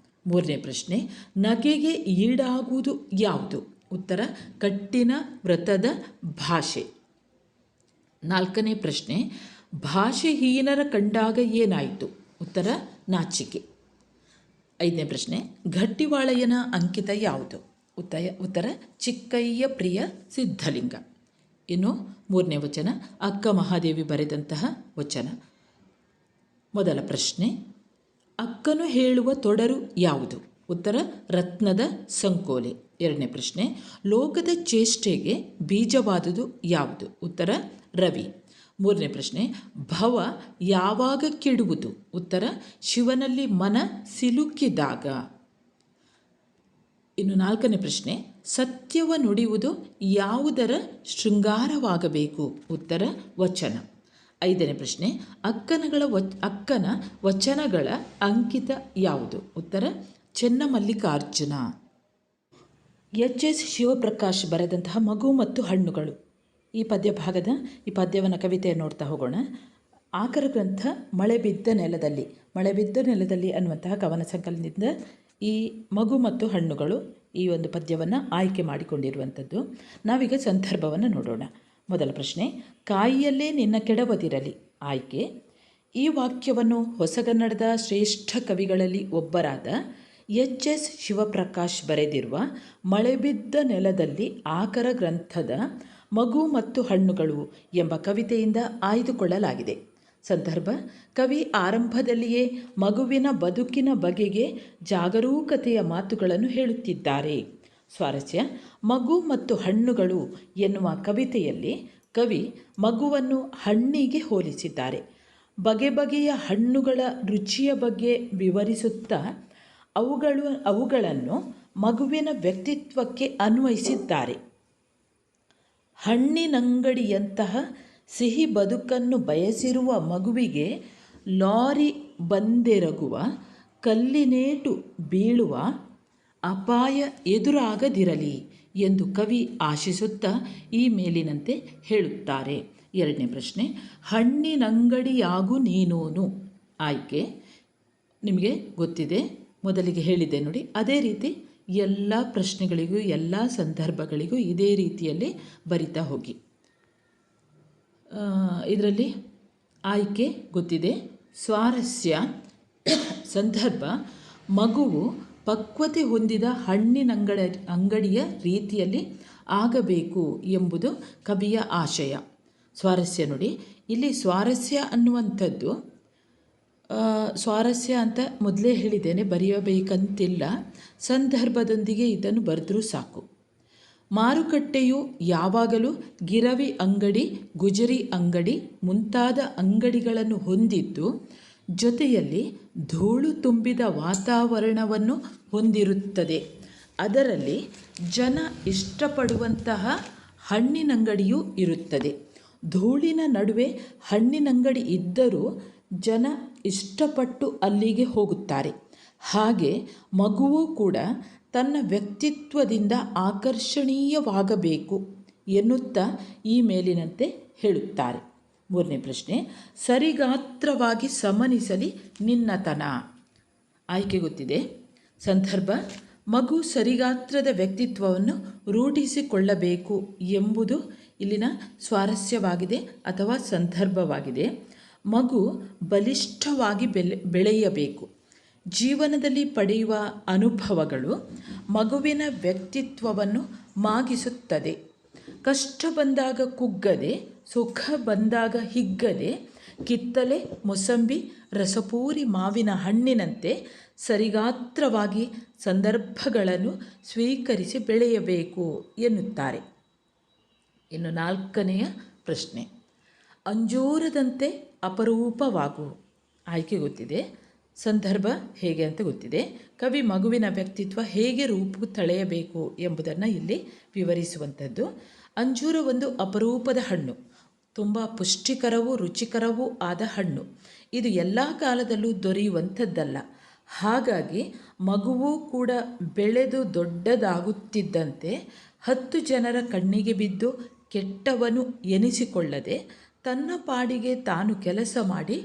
ಮೂರನೇ ಪ್ರಶ್ನೆ, ನಗೆಗೆ ಈಡಾಗುವುದು ಯಾವುದು? ಉತ್ತರ ಕಟ್ಟಿನ ವ್ರತದ ಭಾಷೆ. ನಾಲ್ಕನೇ ಪ್ರಶ್ನೆ, ಭಾಷೆಹೀನರ ಕಂಡಾಗ ಏನಾಯಿತು? ಉತ್ತರ ನಾಚಿಕೆ. ಐದನೇ ಪ್ರಶ್ನೆ, ಗಟ್ಟಿವಾಳಯ್ಯನ ಅಂಕಿತ ಯಾವುದು? ಉತ್ತರ ಚಿಕ್ಕಯ್ಯ ಪ್ರಿಯ ಸಿದ್ಧಲಿಂಗ. ಇನ್ನು ಮೂರನೇ ವಚನ, ಅಕ್ಕ ಮಹಾದೇವಿ ಬರೆದಂತಹ ವಚನ. ಮೊದಲ ಪ್ರಶ್ನೆ, ಅಕ್ಕನು ಹೇಳುವ ತೊಡರು ಯಾವುದು? ಉತ್ತರ ರತ್ನದ ಸಂಕೋಲೆ. ಎರಡನೇ ಪ್ರಶ್ನೆ, ಲೋಕದ ಚೇಷ್ಟೆಗೆ ಬೀಜವಾದುದು ಯಾವುದು? ಉತ್ತರ ರವಿ. ಮೂರನೇ ಪ್ರಶ್ನೆ, ಭವ ಯಾವಾಗ ಕೆಡುವುದು? ಉತ್ತರ ಶಿವನಲ್ಲಿ ಮನ ಸಿಲುಕಿದಾಗ. ಇನ್ನು ನಾಲ್ಕನೇ ಪ್ರಶ್ನೆ, ಸತ್ಯವ ನುಡಿಯುವುದು ಯಾವುದರ ಶೃಂಗಾರವಾಗಬೇಕು? ಉತ್ತರ ವಚನ. ಐದನೇ ಪ್ರಶ್ನೆ, ಅಕ್ಕನ ವಚನಗಳ ಅಂಕಿತ ಯಾವುದು? ಉತ್ತರ ಚೆನ್ನಮಲ್ಲಿಕಾರ್ಜುನ. ಎಚ್.ಎಸ್. ಶಿವಪ್ರಕಾಶ್ ಬರೆದಂತಹ ಮಗು ಮತ್ತು ಹಣ್ಣುಗಳು ಈ ಪದ್ಯವನ್ನು ಕವಿತೆಯನ್ನು ನೋಡ್ತಾ ಹೋಗೋಣ. ಆಕರ ಗ್ರಂಥ ಮಳೆ ಬಿದ್ದ ನೆಲದಲ್ಲಿ ಅನ್ನುವಂತಹ ಕವನ ಸಂಕಲನದಿಂದ ಈ ಮಗು ಮತ್ತು ಹಣ್ಣುಗಳು ಈ ಒಂದು ಪದ್ಯವನ್ನು ಆಯ್ಕೆ ಮಾಡಿಕೊಂಡಿರುವಂಥದ್ದು. ನಾವೀಗ ಸಂದರ್ಭವನ್ನು ನೋಡೋಣ. ಮೊದಲ ಪ್ರಶ್ನೆ, ಕಾಯಿಯಲ್ಲೇ ನಿನ್ನ ಕೆಡವದಿರಲಿ. ಆಯ್ಕೆ, ಈ ವಾಕ್ಯವನ್ನು ಹೊಸಗನ್ನಡದ ಶ್ರೇಷ್ಠ ಕವಿಗಳಲ್ಲಿ ಒಬ್ಬರಾದ ಎಚ್.ಎಸ್. ಶಿವಪ್ರಕಾಶ್ ಬರೆದಿರುವ ಮಳೆಬಿದ್ದ ನೆಲದಲ್ಲಿ ಆಕರ ಗ್ರಂಥದ ಮಗು ಮತ್ತು ಹಣ್ಣುಗಳು ಎಂಬ ಕವಿತೆಯಿಂದ ಆಯ್ದುಕೊಳ್ಳಲಾಗಿದೆ. ಸಂದರ್ಭ, ಕವಿ ಆರಂಭದಲ್ಲಿಯೇ ಮಗುವಿನ ಬದುಕಿನ ಬಗೆಗೆ ಜಾಗರೂಕತೆಯ ಮಾತುಗಳನ್ನು ಹೇಳುತ್ತಿದ್ದಾರೆ. ಸ್ವಾರಸ್ಯ, ಮಗು ಮತ್ತು ಹಣ್ಣುಗಳು ಎನ್ನುವ ಕವಿತೆಯಲ್ಲಿ ಕವಿ ಮಗುವನ್ನು ಹಣ್ಣಿಗೆ ಹೋಲಿಸಿದ್ದಾರೆ. ಬಗೆ ಬಗೆಯ ಹಣ್ಣುಗಳ ರುಚಿಯ ಬಗ್ಗೆ ವಿವರಿಸುತ್ತಾ ಅವುಗಳನ್ನು ಮಗುವಿನ ವ್ಯಕ್ತಿತ್ವಕ್ಕೆ ಅನ್ವಯಿಸಿದ್ದಾರೆ. ಹಣ್ಣಿನಂಗಡಿಯಂತಹ ಸಿಹಿ ಬದುಕನ್ನು ಬಯಸಿರುವ ಮಗುವಿಗೆ ಲಾರಿ ಬಂದೆರಗುವ, ಕಲ್ಲಿನೇಟು ಬೀಳುವ ಅಪಾಯ ಎದುರಾಗದಿರಲಿ ಎಂದು ಕವಿ ಆಶಿಸುತ್ತಾ ಈ ಮೇಲಿನಂತೆ ಹೇಳುತ್ತಾರೆ. ಎರಡನೇ ಪ್ರಶ್ನೆ, ಹಣ್ಣಿನಂಗಡಿಯಾಗು ನೀನೂನು. ಆಯ್ಕೆ ನಿಮಗೆ ಗೊತ್ತಿದೆ, ಮೊದಲಿಗೆ ಹೇಳಿದೆ ನೋಡಿ. ಅದೇ ರೀತಿ ಎಲ್ಲ ಪ್ರಶ್ನೆಗಳಿಗೂ ಎಲ್ಲ ಸಂದರ್ಭಗಳಿಗೂ ಇದೇ ರೀತಿಯಲ್ಲಿ ಬರಿತಾ ಹೋಗಿ. ಇದರಲ್ಲಿ ಆಯ್ಕೆ ಗೊತ್ತಿದೆ. ಸ್ವಾರಸ್ಯ, ಸಂದರ್ಭ, ಮಗುವು ಪಕ್ವತೆ ಹೊಂದಿದ ಅಂಗಡಿಯ ರೀತಿಯಲ್ಲಿ ಆಗಬೇಕು ಎಂಬುದು ಕವಿಯ ಆಶಯ. ಸ್ವಾರಸ್ಯ ನೋಡಿ, ಇಲ್ಲಿ ಸ್ವಾರಸ್ಯ ಅನ್ನುವಂಥದ್ದು ಸ್ವಾರಸ್ಯ ಅಂತ ಮೊದಲೇ ಹೇಳಿದ್ದೇನೆ, ಬರೆಯಬೇಕಂತಿಲ್ಲ. ಸಂದರ್ಭದೊಂದಿಗೆ ಇದನ್ನು ಬರೆದರೂ ಸಾಕು. ಮಾರುಕಟ್ಟೆಯು ಯಾವಾಗಲೂ ಗಿರವಿ ಅಂಗಡಿ, ಗುಜರಿ ಅಂಗಡಿ ಮುಂತಾದ ಅಂಗಡಿಗಳನ್ನು ಹೊಂದಿದ್ದು ಜೊತೆಯಲ್ಲಿ ಧೂಳು ತುಂಬಿದ ವಾತಾವರಣವನ್ನು ಹೊಂದಿರುತ್ತದೆ. ಅದರಲ್ಲಿ ಜನ ಇಷ್ಟಪಡುವಂತಹ ಹಣ್ಣಿನಂಗಡಿಯೂ ಇರುತ್ತದೆ. ಧೂಳಿನ ನಡುವೆ ಹಣ್ಣಿನಂಗಡಿ ಇದ್ದರೂ ಜನ ಇಷ್ಟಪಟ್ಟು ಅಲ್ಲಿಗೆ ಹೋಗುತ್ತಾರೆ. ಹಾಗೆ ಮಗುವೂ ಕೂಡ ತನ್ನ ವ್ಯಕ್ತಿತ್ವದಿಂದ ಆಕರ್ಷಣೀಯವಾಗಬೇಕು ಎನ್ನುತ್ತಾ ಈ ಮೇಲಿನಂತೆ ಹೇಳುತ್ತಾರೆ. ಮೂರನೇ ಪ್ರಶ್ನೆ, ಸರಿಗಾತ್ರವಾಗಿ ಸಮನಿಸಲಿ ನಿನ್ನತನ. ಆಯ್ಕೆ ಗೊತ್ತಿದೆ. ಸಂದರ್ಭ, ಮಗು ಸರಿಗಾತ್ರದ ವ್ಯಕ್ತಿತ್ವವನ್ನು ರೂಢಿಸಿಕೊಳ್ಳಬೇಕು ಎಂಬುದು ಇಲ್ಲಿನ ಸ್ವಾರಸ್ಯವಾಗಿದೆ ಅಥವಾ ಸಂದರ್ಭವಾಗಿದೆ. ಮಗು ಬಲಿಷ್ಠವಾಗಿ ಬೆಳೆಯಬೇಕು. ಜೀವನದಲ್ಲಿ ಪಡೆಯುವ ಅನುಭವಗಳು ಮಗುವಿನ ವ್ಯಕ್ತಿತ್ವವನ್ನು ಮಾಗಿಸುತ್ತದೆ. ಕಷ್ಟ ಬಂದಾಗ ಕುಗ್ಗದೆ, ಸುಖ ಬಂದಾಗ ಹಿಗ್ಗದೆ, ಕಿತ್ತಲೆ ಮೊಸಂಬಿ ರಸಪೂರಿ ಮಾವಿನ ಹಣ್ಣಿನಂತೆ ಸರಿಗಾತ್ರವಾಗಿ ಸಂದರ್ಭಗಳನ್ನು ಸ್ವೀಕರಿಸಿ ಬೆಳೆಯಬೇಕು ಎನ್ನುತ್ತಾರೆ. ಇನ್ನು 4ನೆಯ ಪ್ರಶ್ನೆ, ಅಂಜೂರದಂತೆ ಅಪರೂಪವಾಗು. ಆಯ್ಕೆ ಗೊತ್ತಿದೆ, ಸಂದರ್ಭ ಹೇಗೆ ಅಂತ ಗೊತ್ತಿದೆ. ಕವಿ ಮಗುವಿನ ವ್ಯಕ್ತಿತ್ವ ಹೇಗೆ ರೂಪು ತಳೆಯಬೇಕು ಎಂಬುದನ್ನು ಇಲ್ಲಿ ವಿವರಿಸುವಂಥದ್ದು. ಅಂಜೂರ ಒಂದು ಅಪರೂಪದ ಹಣ್ಣು, ತುಂಬ ಪುಷ್ಟಿಕರವೂ ರುಚಿಕರವೂ ಆದ ಹಣ್ಣು. ಇದು ಎಲ್ಲ ಕಾಲದಲ್ಲೂ ದೊರೆಯುವಂಥದ್ದಲ್ಲ. ಹಾಗಾಗಿ ಮಗುವೂ ಕೂಡ ಬೆಳೆದು ದೊಡ್ಡದಾಗುತ್ತಿದ್ದಂತೆ 10 ಜನರ ಕಣ್ಣಿಗೆ ಬಿದ್ದು ಕೆಟ್ಟವನು ಎನಿಸಿಕೊಳ್ಳದೆ ತನ್ನ ಪಾಡಿಗೆ ತಾನು ಕೆಲಸ ಮಾಡಿ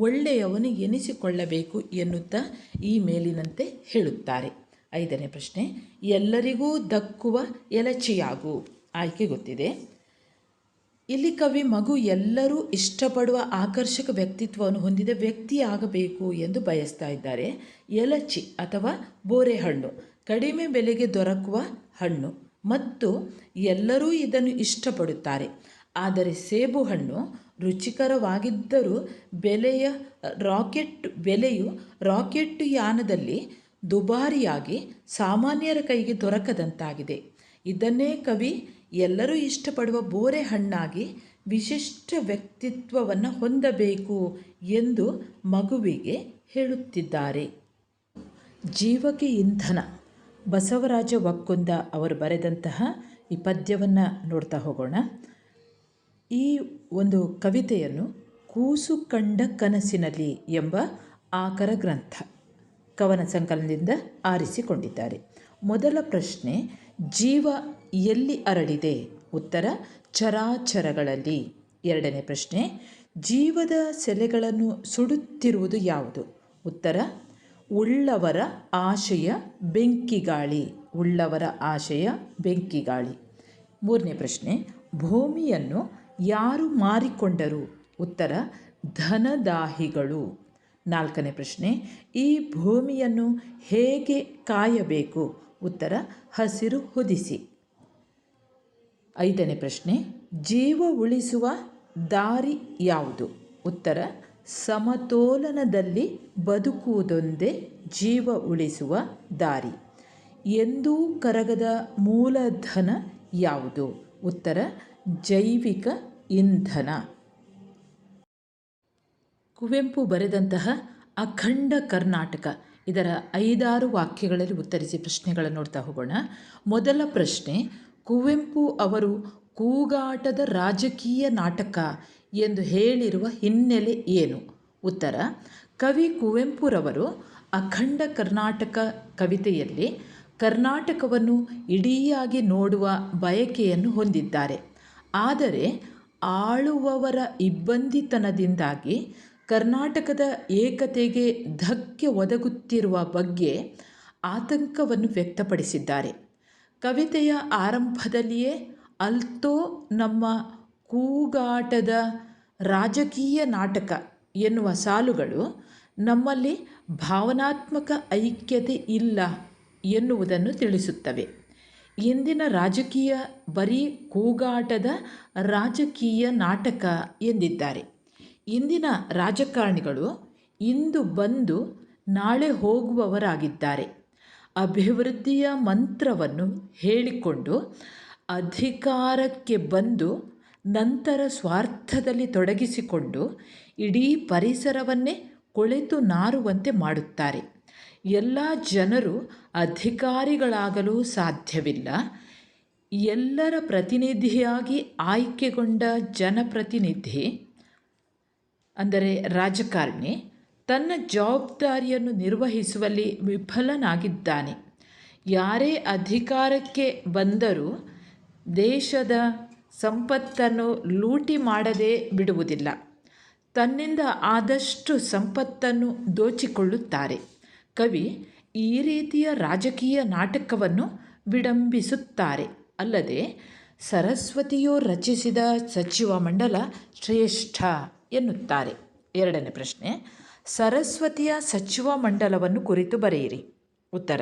ಒಳ್ಳೆಯವನು ಎನಿಸಿಕೊಳ್ಳಬೇಕು ಎನ್ನುತ್ತಾ ಈ ಮೇಲಿನಂತೆ ಹೇಳುತ್ತಾರೆ. 5ನೇ ಪ್ರಶ್ನೆ, ಎಲ್ಲರಿಗೂ ದಕ್ಕುವ ಎಲಚಿಯಾಗು. ಆಯ್ಕೆ ಗೊತ್ತಿದೆ. ಇಲ್ಲಿ ಕವಿ ಮಗು ಎಲ್ಲರೂ ಇಷ್ಟಪಡುವ ಆಕರ್ಷಕ ವ್ಯಕ್ತಿತ್ವವನ್ನು ಹೊಂದಿದ ವ್ಯಕ್ತಿಯಾಗಬೇಕು ಎಂದು ಬಯಸ್ತಾ ಇದ್ದಾರೆ. ಎಲಚಿ ಅಥವಾ ಬೋರೆಹಣ್ಣು ಕಡಿಮೆ ಬೆಲೆಗೆ ದೊರಕುವ ಹಣ್ಣು ಮತ್ತು ಎಲ್ಲರೂ ಇದನ್ನು ಇಷ್ಟಪಡುತ್ತಾರೆ. ಆದರೆ ಸೇಬು ಹಣ್ಣು ರುಚಿಕರವಾಗಿದ್ದರೂ ಬೆಲೆಯು ರಾಕೆಟ್ ಯಾನದಲ್ಲಿ ದುಬಾರಿಯಾಗಿ ಸಾಮಾನ್ಯರ ಕೈಗೆ ದೊರಕದಂತಾಗಿದೆ. ಇದನ್ನೇ ಕವಿ ಎಲ್ಲರೂ ಇಷ್ಟಪಡುವ ಬೋರೆ ಹಣ್ಣಾಗಿ ವಿಶಿಷ್ಟ ವ್ಯಕ್ತಿತ್ವವನ್ನು ಹೊಂದಬೇಕು ಎಂದು ಮಗುವಿಗೆ ಹೇಳುತ್ತಿದ್ದಾರೆ. ಜೀವಕ್ಕೆ ಇಂಧನ, ಬಸವರಾಜ ಒಕ್ಕುಂದ ಅವರು ಬರೆದಂತಹ ಈ ಪದ್ಯವನ್ನು ನೋಡ್ತಾ ಹೋಗೋಣ. ಈ ಒಂದು ಕವಿತೆಯನ್ನು ಕೂಸು ಕಂಡ ಕನಸಿನಲ್ಲಿ ಎಂಬ ಆಕರ ಗ್ರಂಥ ಕವನ ಸಂಕಲನದಿಂದ ಆರಿಸಿಕೊಂಡಿದ್ದಾರೆ. ಮೊದಲ ಪ್ರಶ್ನೆ, ಜೀವ ಎಲ್ಲಿ ಹರಡಿದೆ? ಉತ್ತರ, ಚರಾಚರಗಳಲ್ಲಿ. 2ನೇ ಪ್ರಶ್ನೆ, ಜೀವದ ಸೆಲೆಗಳನ್ನು ಸುಡುತ್ತಿರುವುದು ಯಾವುದು? ಉತ್ತರ, ಉಳ್ಳವರ ಆಶಯ ಬೆಂಕಿಗಾಳಿ. ಉಳ್ಳವರ ಆಶಯ ಬೆಂಕಿಗಾಳಿ. 3ನೇ ಪ್ರಶ್ನೆ, ಭೂಮಿಯನ್ನು ಯಾರು ಮಾರಿಕೊಂಡರು? ಉತ್ತರ, ಧನದಾಹಿಗಳು. 4ನೇ ಪ್ರಶ್ನೆ, ಈ ಭೂಮಿಯನ್ನು ಹೇಗೆ ಕಾಯಬೇಕು? ಉತ್ತರ, ಹಸಿರು ಹೊದಿಸಿ. 5ನೇ ಪ್ರಶ್ನೆ, ಜೀವ ಉಳಿಸುವ ದಾರಿ ಯಾವುದು? ಉತ್ತರ, ಸಮತೋಲನದಲ್ಲಿ ಬದುಕುವುದೊಂದೇ ಜೀವ ಉಳಿಸುವ ದಾರಿ. ಎಂದೂ ಕರಗದ ಮೂಲಧನ ಯಾವುದು? ಉತ್ತರ, ಜೈವಿಕ ಇಂಧನ. ಕುವೆಂಪು ಬರೆದಂತಹ ಅಖಂಡ ಕರ್ನಾಟಕ, ಇದರ 5-6 ವಾಕ್ಯಗಳಲ್ಲಿ ಉತ್ತರಿಸಿ ಪ್ರಶ್ನೆಗಳನ್ನು ನೋಡ್ತಾ ಹೋಗೋಣ. ಮೊದಲ ಪ್ರಶ್ನೆ, ಕುವೆಂಪು ಅವರು ಕೂಗಾಟದ ರಾಜಕೀಯ ನಾಟಕ ಎಂದು ಹೇಳಿರುವ ಹಿನ್ನೆಲೆ ಏನು? ಉತ್ತರ, ಕವಿ ಕುವೆಂಪುರವರು ಅಖಂಡ ಕರ್ನಾಟಕ ಕವಿತೆಯಲ್ಲಿ ಕರ್ನಾಟಕವನ್ನು ಇಡೀಯಾಗಿ ನೋಡುವ ಬಯಕೆಯನ್ನು ಹೊಂದಿದ್ದಾರೆ. ಆದರೆ ಆಳುವವರ ಇಬ್ಬಂದಿತನದಿಂದಾಗಿ ಕರ್ನಾಟಕದ ಏಕತೆಗೆ ಧಕ್ಕೆ ಒದಗುತ್ತಿರುವ ಬಗ್ಗೆ ಆತಂಕವನ್ನು ವ್ಯಕ್ತಪಡಿಸಿದ್ದಾರೆ. ಕವಿತೆಯ ಆರಂಭದಲ್ಲಿಯೇ ಅಲ್ತೋ ನಮ್ಮ ಕೂಗಾಟದ ರಾಜಕೀಯ ನಾಟಕ ಎನ್ನುವ ಸಾಲುಗಳು ನಮ್ಮಲ್ಲಿ ಭಾವನಾತ್ಮಕ ಐಕ್ಯತೆ ಇಲ್ಲ ಎನ್ನುವುದನ್ನು ತಿಳಿಸುತ್ತವೆ. ಇಂದಿನ ರಾಜಕೀಯ ಬರೀ ಕೂಗಾಟದ ರಾಜಕೀಯ ನಾಟಕ ಎಂದಿದ್ದಾರೆ. ಇಂದಿನ ರಾಜಕಾರಣಿಗಳು ಇಂದು ಬಂದು ನಾಳೆ ಹೋಗುವವರಾಗಿದ್ದಾರೆ. ಅಭಿವೃದ್ಧಿಯ ಮಂತ್ರವನ್ನು ಹೇಳಿಕೊಂಡು ಅಧಿಕಾರಕ್ಕೆ ಬಂದು ನಂತರ ಸ್ವಾರ್ಥದಲ್ಲಿ ತೊಡಗಿಸಿಕೊಂಡು ಇಡೀ ಪರಿಸರವನ್ನೇ ಕೊಳೆತು ನಾರುವಂತೆ ಮಾಡುತ್ತಾರೆ. ಎಲ್ಲ ಜನರು ಅಧಿಕಾರಿಗಳಾಗಲು ಸಾಧ್ಯವಿಲ್ಲ. ಎಲ್ಲರ ಪ್ರತಿನಿಧಿಯಾಗಿ ಆಯ್ಕೆಗೊಂಡ ಜನಪ್ರತಿನಿಧಿ ಅಂದರೆ ರಾಜಕಾರಣಿ ತನ್ನ ಜವಾಬ್ದಾರಿಯನ್ನು ನಿರ್ವಹಿಸುವಲ್ಲಿ ವಿಫಲನಾಗಿದ್ದಾನೆ. ಯಾರೇ ಅಧಿಕಾರಕ್ಕೆ ಬಂದರೂ ದೇಶದ ಸಂಪತ್ತನ್ನು ಲೂಟಿ ಮಾಡದೇ ಬಿಡುವುದಿಲ್ಲ. ತನ್ನಿಂದ ಆದಷ್ಟು ಸಂಪತ್ತನ್ನು ದೋಚಿಕೊಳ್ಳುತ್ತಾರೆ. ಕವಿ ಈ ರೀತಿಯ ರಾಜಕೀಯ ನಾಟಕವನ್ನು ವಿಡಂಬಿಸುತ್ತಾರೆ. ಅಲ್ಲದೆ ಸರಸ್ವತಿಯು ರಚಿಸಿದ ಸಚಿವ ಮಂಡಲ ಶ್ರೇಷ್ಠ ಎನ್ನುತ್ತಾರೆ. ಎರಡನೇ ಪ್ರಶ್ನೆ, ಸರಸ್ವತಿಯ ಸಚಿವ ಮಂಡಲವನ್ನು ಕುರಿತು ಬರೆಯಿರಿ. ಉತ್ತರ,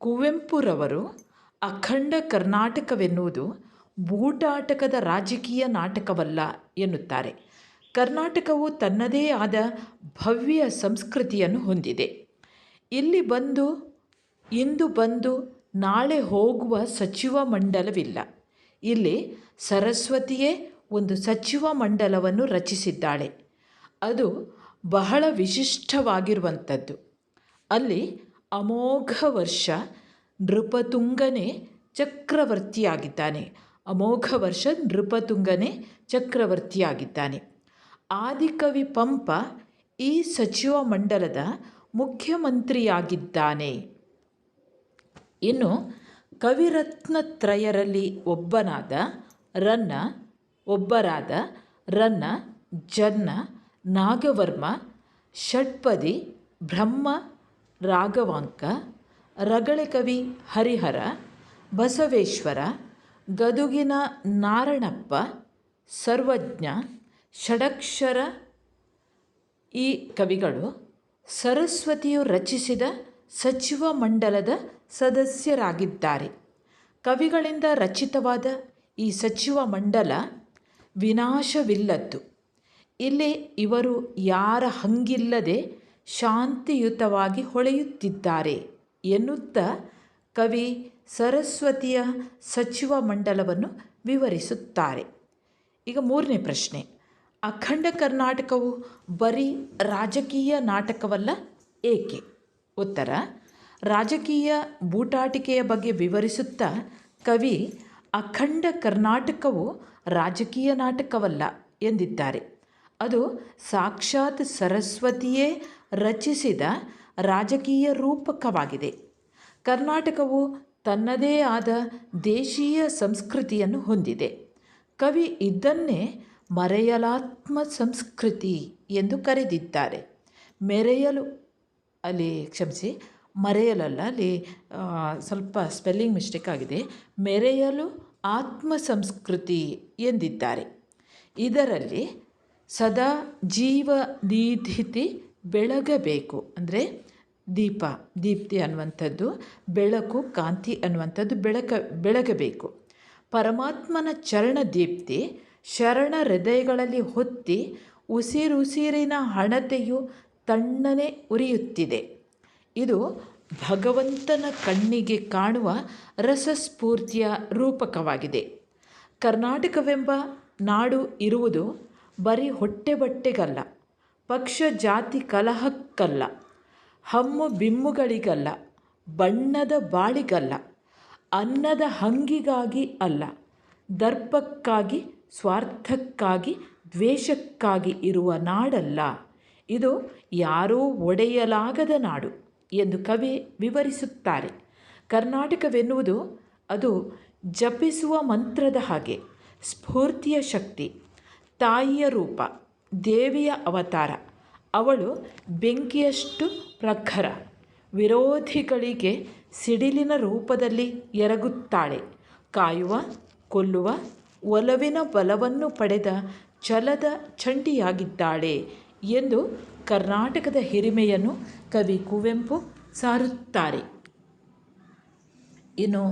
ಕುವೆಂಪುರವರು ಅಖಂಡ ಕರ್ನಾಟಕವೆನ್ನುವುದು ಬೂಟಾಟಕದ ರಾಜಕೀಯ ನಾಟಕವಲ್ಲ ಎನ್ನುತ್ತಾರೆ. ಕರ್ನಾಟಕವು ತನ್ನದೇ ಆದ ಭವ್ಯ ಸಂಸ್ಕೃತಿಯನ್ನು ಹೊಂದಿದೆ. ಇಂದು ಬಂದು ನಾಳೆ ಹೋಗುವ ಸಚಿವ ಮಂಡಲವಿಲ್ಲ. ಇಲ್ಲಿ ಸರಸ್ವತಿಯೇ ಒಂದು ಸಚಿವ ಮಂಡಲವನ್ನು ರಚಿಸಿದ್ದಾಳೆ. ಅದು ಬಹಳ ವಿಶಿಷ್ಟವಾಗಿರುವಂಥದ್ದು. ಅಲ್ಲಿ ಅಮೋಘ ವರ್ಷ ನೃಪತುಂಗನೇ ಚಕ್ರವರ್ತಿಯಾಗಿದ್ದಾನೆ. ಆದಿಕವಿ ಪಂಪ ಈ ಸಚಿವ ಮಂಡಲದ ಮುಖ್ಯಮಂತ್ರಿಯಾಗಿದ್ದಾನೆ. ಇನ್ನು ಕವಿರತ್ನತ್ರಯರಲ್ಲಿ ಒಬ್ಬರಾದ ರನ್ನ, ಜನ್ನ, ನಾಗವರ್ಮ, ಷಟ್ಪದಿ, ಬ್ರಹ್ಮ ರಾಘವಾಂಕ, ರಗಳೆಕವಿ ಹರಿಹರ, ಬಸವೇಶ್ವರ, ಗದುಗಿನ ನಾರಣಪ್ಪ, ಸರ್ವಜ್ಞ, ಷಡಕ್ಷರ ಈ ಕವಿಗಳು ಸರಸ್ವತಿಯು ರಚಿಸಿದ ಸಚಿವ ಮಂಡಲದ ಸದಸ್ಯರಾಗಿದ್ದಾರೆ. ಕವಿಗಳಿಂದ ರಚಿತವಾದ ಈ ಸಚಿವ ಮಂಡಲ ವಿನಾಶವಿಲ್ಲದ್ದು. ಇಲ್ಲಿ ಇವರು ಯಾರ ಹಂಗಿಲ್ಲದೆ ಶಾಂತಿಯುತವಾಗಿ ಹೊಳೆಯುತ್ತಿದ್ದಾರೆ ಎನ್ನುತ್ತಾ ಕವಿ ಸರಸ್ವತಿಯ ಸಚಿವ ಮಂಡಲವನ್ನು ವಿವರಿಸುತ್ತಾರೆ. ಈಗ ಮೂರನೇ ಪ್ರಶ್ನೆ, ಅಖಂಡ ಕರ್ನಾಟಕವು ಬರೀ ರಾಜಕೀಯ ನಾಟಕವಲ್ಲ ಏಕೆ? ಉತ್ತರ, ರಾಜಕೀಯ ಬೂಟಾಟಿಕೆಯ ಬಗ್ಗೆ ವಿವರಿಸುತ್ತಾ ಕವಿ ಅಖಂಡ ಕರ್ನಾಟಕವು ರಾಜಕೀಯ ನಾಟಕವಲ್ಲ ಎಂದಿದ್ದಾರೆ. ಅದು ಸಾಕ್ಷಾತ್ ಸರಸ್ವತಿಯೇ ರಚಿಸಿದ ರಾಜಕೀಯ ರೂಪಕವಾಗಿದೆ. ಕರ್ನಾಟಕವು ತನ್ನದೇ ಆದ ದೇಶೀಯ ಸಂಸ್ಕೃತಿಯನ್ನು ಹೊಂದಿದೆ. ಕವಿ ಇದನ್ನೇ ಮರೆಯಲಾತ್ಮ ಸಂಸ್ಕೃತಿ ಎಂದು ಕರೆದಿದ್ದಾರೆ. ಮರೆಯಲಲ್ಲ, ಅಲ್ಲಿ ಸ್ವಲ್ಪ ಸ್ಪೆಲ್ಲಿಂಗ್ ಮಿಸ್ಟೇಕ್ ಆಗಿದೆ. ಮೆರೆಯಲು ಆತ್ಮ ಸಂಸ್ಕೃತಿ ಎಂದಿದ್ದಾರೆ. ಇದರಲ್ಲಿ ಸದಾ ಜೀವ ನಿಧಿತಿ ಬೆಳಗಬೇಕು, ಅಂದರೆ ದೀಪ್ತಿ ಅನ್ನುವಂಥದ್ದು, ಬೆಳಕು, ಕಾಂತಿ ಅನ್ನುವಂಥದ್ದು ಬೆಳಗಬೇಕು. ಪರಮಾತ್ಮನ ಚರಣ ದೀಪ್ತಿ ಶರಣ ಹೃದಯಗಳಲ್ಲಿ ಹೊತ್ತಿ ಉಸಿರುಸಿರಿನ ಹಣತೆಯು ತಣ್ಣನೆ ಉರಿಯುತ್ತಿದೆ. ಇದು ಭಗವಂತನ ಕಣ್ಣಿಗೆ ಕಾಣುವ ರಸಸ್ಫೂರ್ತಿಯ ರೂಪಕವಾಗಿದೆ. ಕರ್ನಾಟಕವೆಂಬ ನಾಡು ಇರುವುದು ಬರೀ ಹೊಟ್ಟೆ ಬಟ್ಟೆಗಲ್ಲ, ಪಕ್ಷ ಜಾತಿ ಕಲಹಕ್ಕಲ್ಲ, ಹಮ್ಮು ಬಿಮ್ಮುಗಳಿಗಲ್ಲ, ಬಣ್ಣದ ಬಾಳಿಗಲ್ಲ, ಅನ್ನದ ಹಂಗಿಗಾಗಿ ಅಲ್ಲ, ದರ್ಪಕ್ಕಾಗಿ, ಸ್ವಾರ್ಥಕ್ಕಾಗಿ, ದ್ವೇಷಕ್ಕಾಗಿ ಇರುವ ನಾಡಲ್ಲ. ಇದು ಯಾರೂ ಒಡೆಯಲಾಗದ ನಾಡು ಎಂದು ಕವಿ ವಿವರಿಸುತ್ತಾರೆ. ಕರ್ನಾಟಕವೆನ್ನುವುದು ಅದು ಜಪಿಸುವ ಮಂತ್ರದ ಹಾಗೆ, ಸ್ಫೂರ್ತಿಯ ಶಕ್ತಿ, ತಾಯಿಯ ರೂಪ, ದೇವಿಯ ಅವತಾರ. ಅವಳು ಬೆಂಕಿಯಷ್ಟು ಪ್ರಖರ, ವಿರೋಧಿಗಳಿಗೆ ಸಿಡಿಲಿನ ರೂಪದಲ್ಲಿ ಎರಗುತ್ತಾಳೆ. ಕಾಯುವ, ಕೊಲ್ಲುವ, ಒಲವಿನ ಬಲವನ್ನು ಪಡೆದ ಛಲದ ಚಂಡಿಯಾಗಿದ್ದಾಳೆ ಎಂದು ಕರ್ನಾಟಕದ ಹಿರಿಮೆಯನ್ನು ಕವಿ ಕುವೆಂಪು ಸಾರುತ್ತಾರೆ. ಇನ್ನು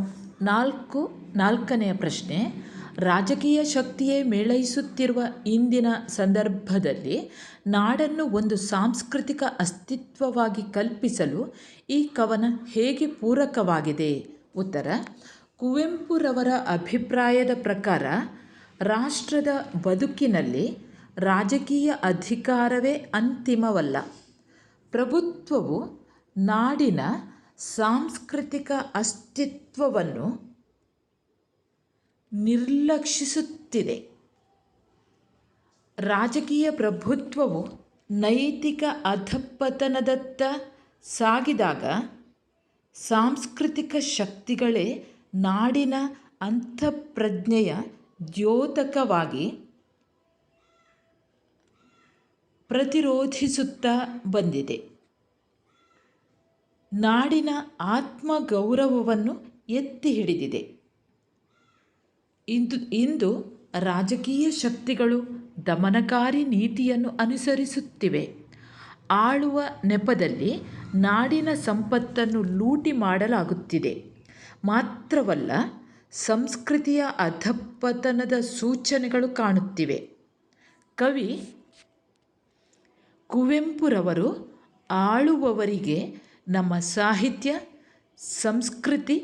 ನಾಲ್ಕನೆಯ ಪ್ರಶ್ನೆ, ರಾಜಕೀಯ ಶಕ್ತಿಯೇ ಮೇಳೈಸುತ್ತಿರುವ ಇಂದಿನ ಸಂದರ್ಭದಲ್ಲಿ ನಾಡನ್ನು ಒಂದು ಸಾಂಸ್ಕೃತಿಕ ಅಸ್ತಿತ್ವವಾಗಿ ಕಲ್ಪಿಸಲು ಈ ಕವನ ಹೇಗೆ ಪೂರಕವಾಗಿದೆ? ಉತ್ತರ, ಕುವೆಂಪುರವರ ಅಭಿಪ್ರಾಯದ ಪ್ರಕಾರ ರಾಷ್ಟ್ರದ ಬದುಕಿನಲ್ಲಿ ರಾಜಕೀಯ ಅಧಿಕಾರವೇ ಅಂತಿಮವಲ್ಲ. ಪ್ರಭುತ್ವವು ನಾಡಿನ ಸಾಂಸ್ಕೃತಿಕ ಅಸ್ತಿತ್ವವನ್ನು ನಿರ್ಲಕ್ಷಿಸುತ್ತಿದೆ. ರಾಜಕೀಯ ಪ್ರಭುತ್ವವು ನೈತಿಕ ಅಧಃಪತನದತ್ತ ಸಾಗಿದಾಗ ಸಾಂಸ್ಕೃತಿಕ ಶಕ್ತಿಗಳೇ ನಾಡಿನ ಅಂತಃಪ್ರಜ್ಞೆಯ ದ್ಯೋತಕವಾಗಿ ಪ್ರತಿರೋಧಿಸುತ್ತಾ ಬಂದಿದೆ. ನಾಡಿನ ಆತ್ಮಗೌರವವನ್ನು ಎತ್ತಿ ಹಿಡಿದಿದೆ. ಇಂದು ರಾಜಕೀಯ ಶಕ್ತಿಗಳು ದಮನಕಾರಿ ನೀತಿಯನ್ನು ಅನುಸರಿಸುತ್ತಿವೆ. ಆಳುವ ನೆಪದಲ್ಲಿ ನಾಡಿನ ಸಂಪತ್ತನ್ನು ಲೂಟಿ ಮಾಡಲಾಗುತ್ತಿದೆ. ಮಾತ್ರವಲ್ಲ, ಸಂಸ್ಕೃತಿಯ ಅಧಃಪತನದ ಸೂಚನೆಗಳು ಕಾಣುತ್ತಿವೆ. ಕವಿ ಕುವೆಂಪುರವರು ಆಳುವವರಿಗೆ ನಮ್ಮ ಸಾಹಿತ್ಯ, ಸಂಸ್ಕೃತಿ,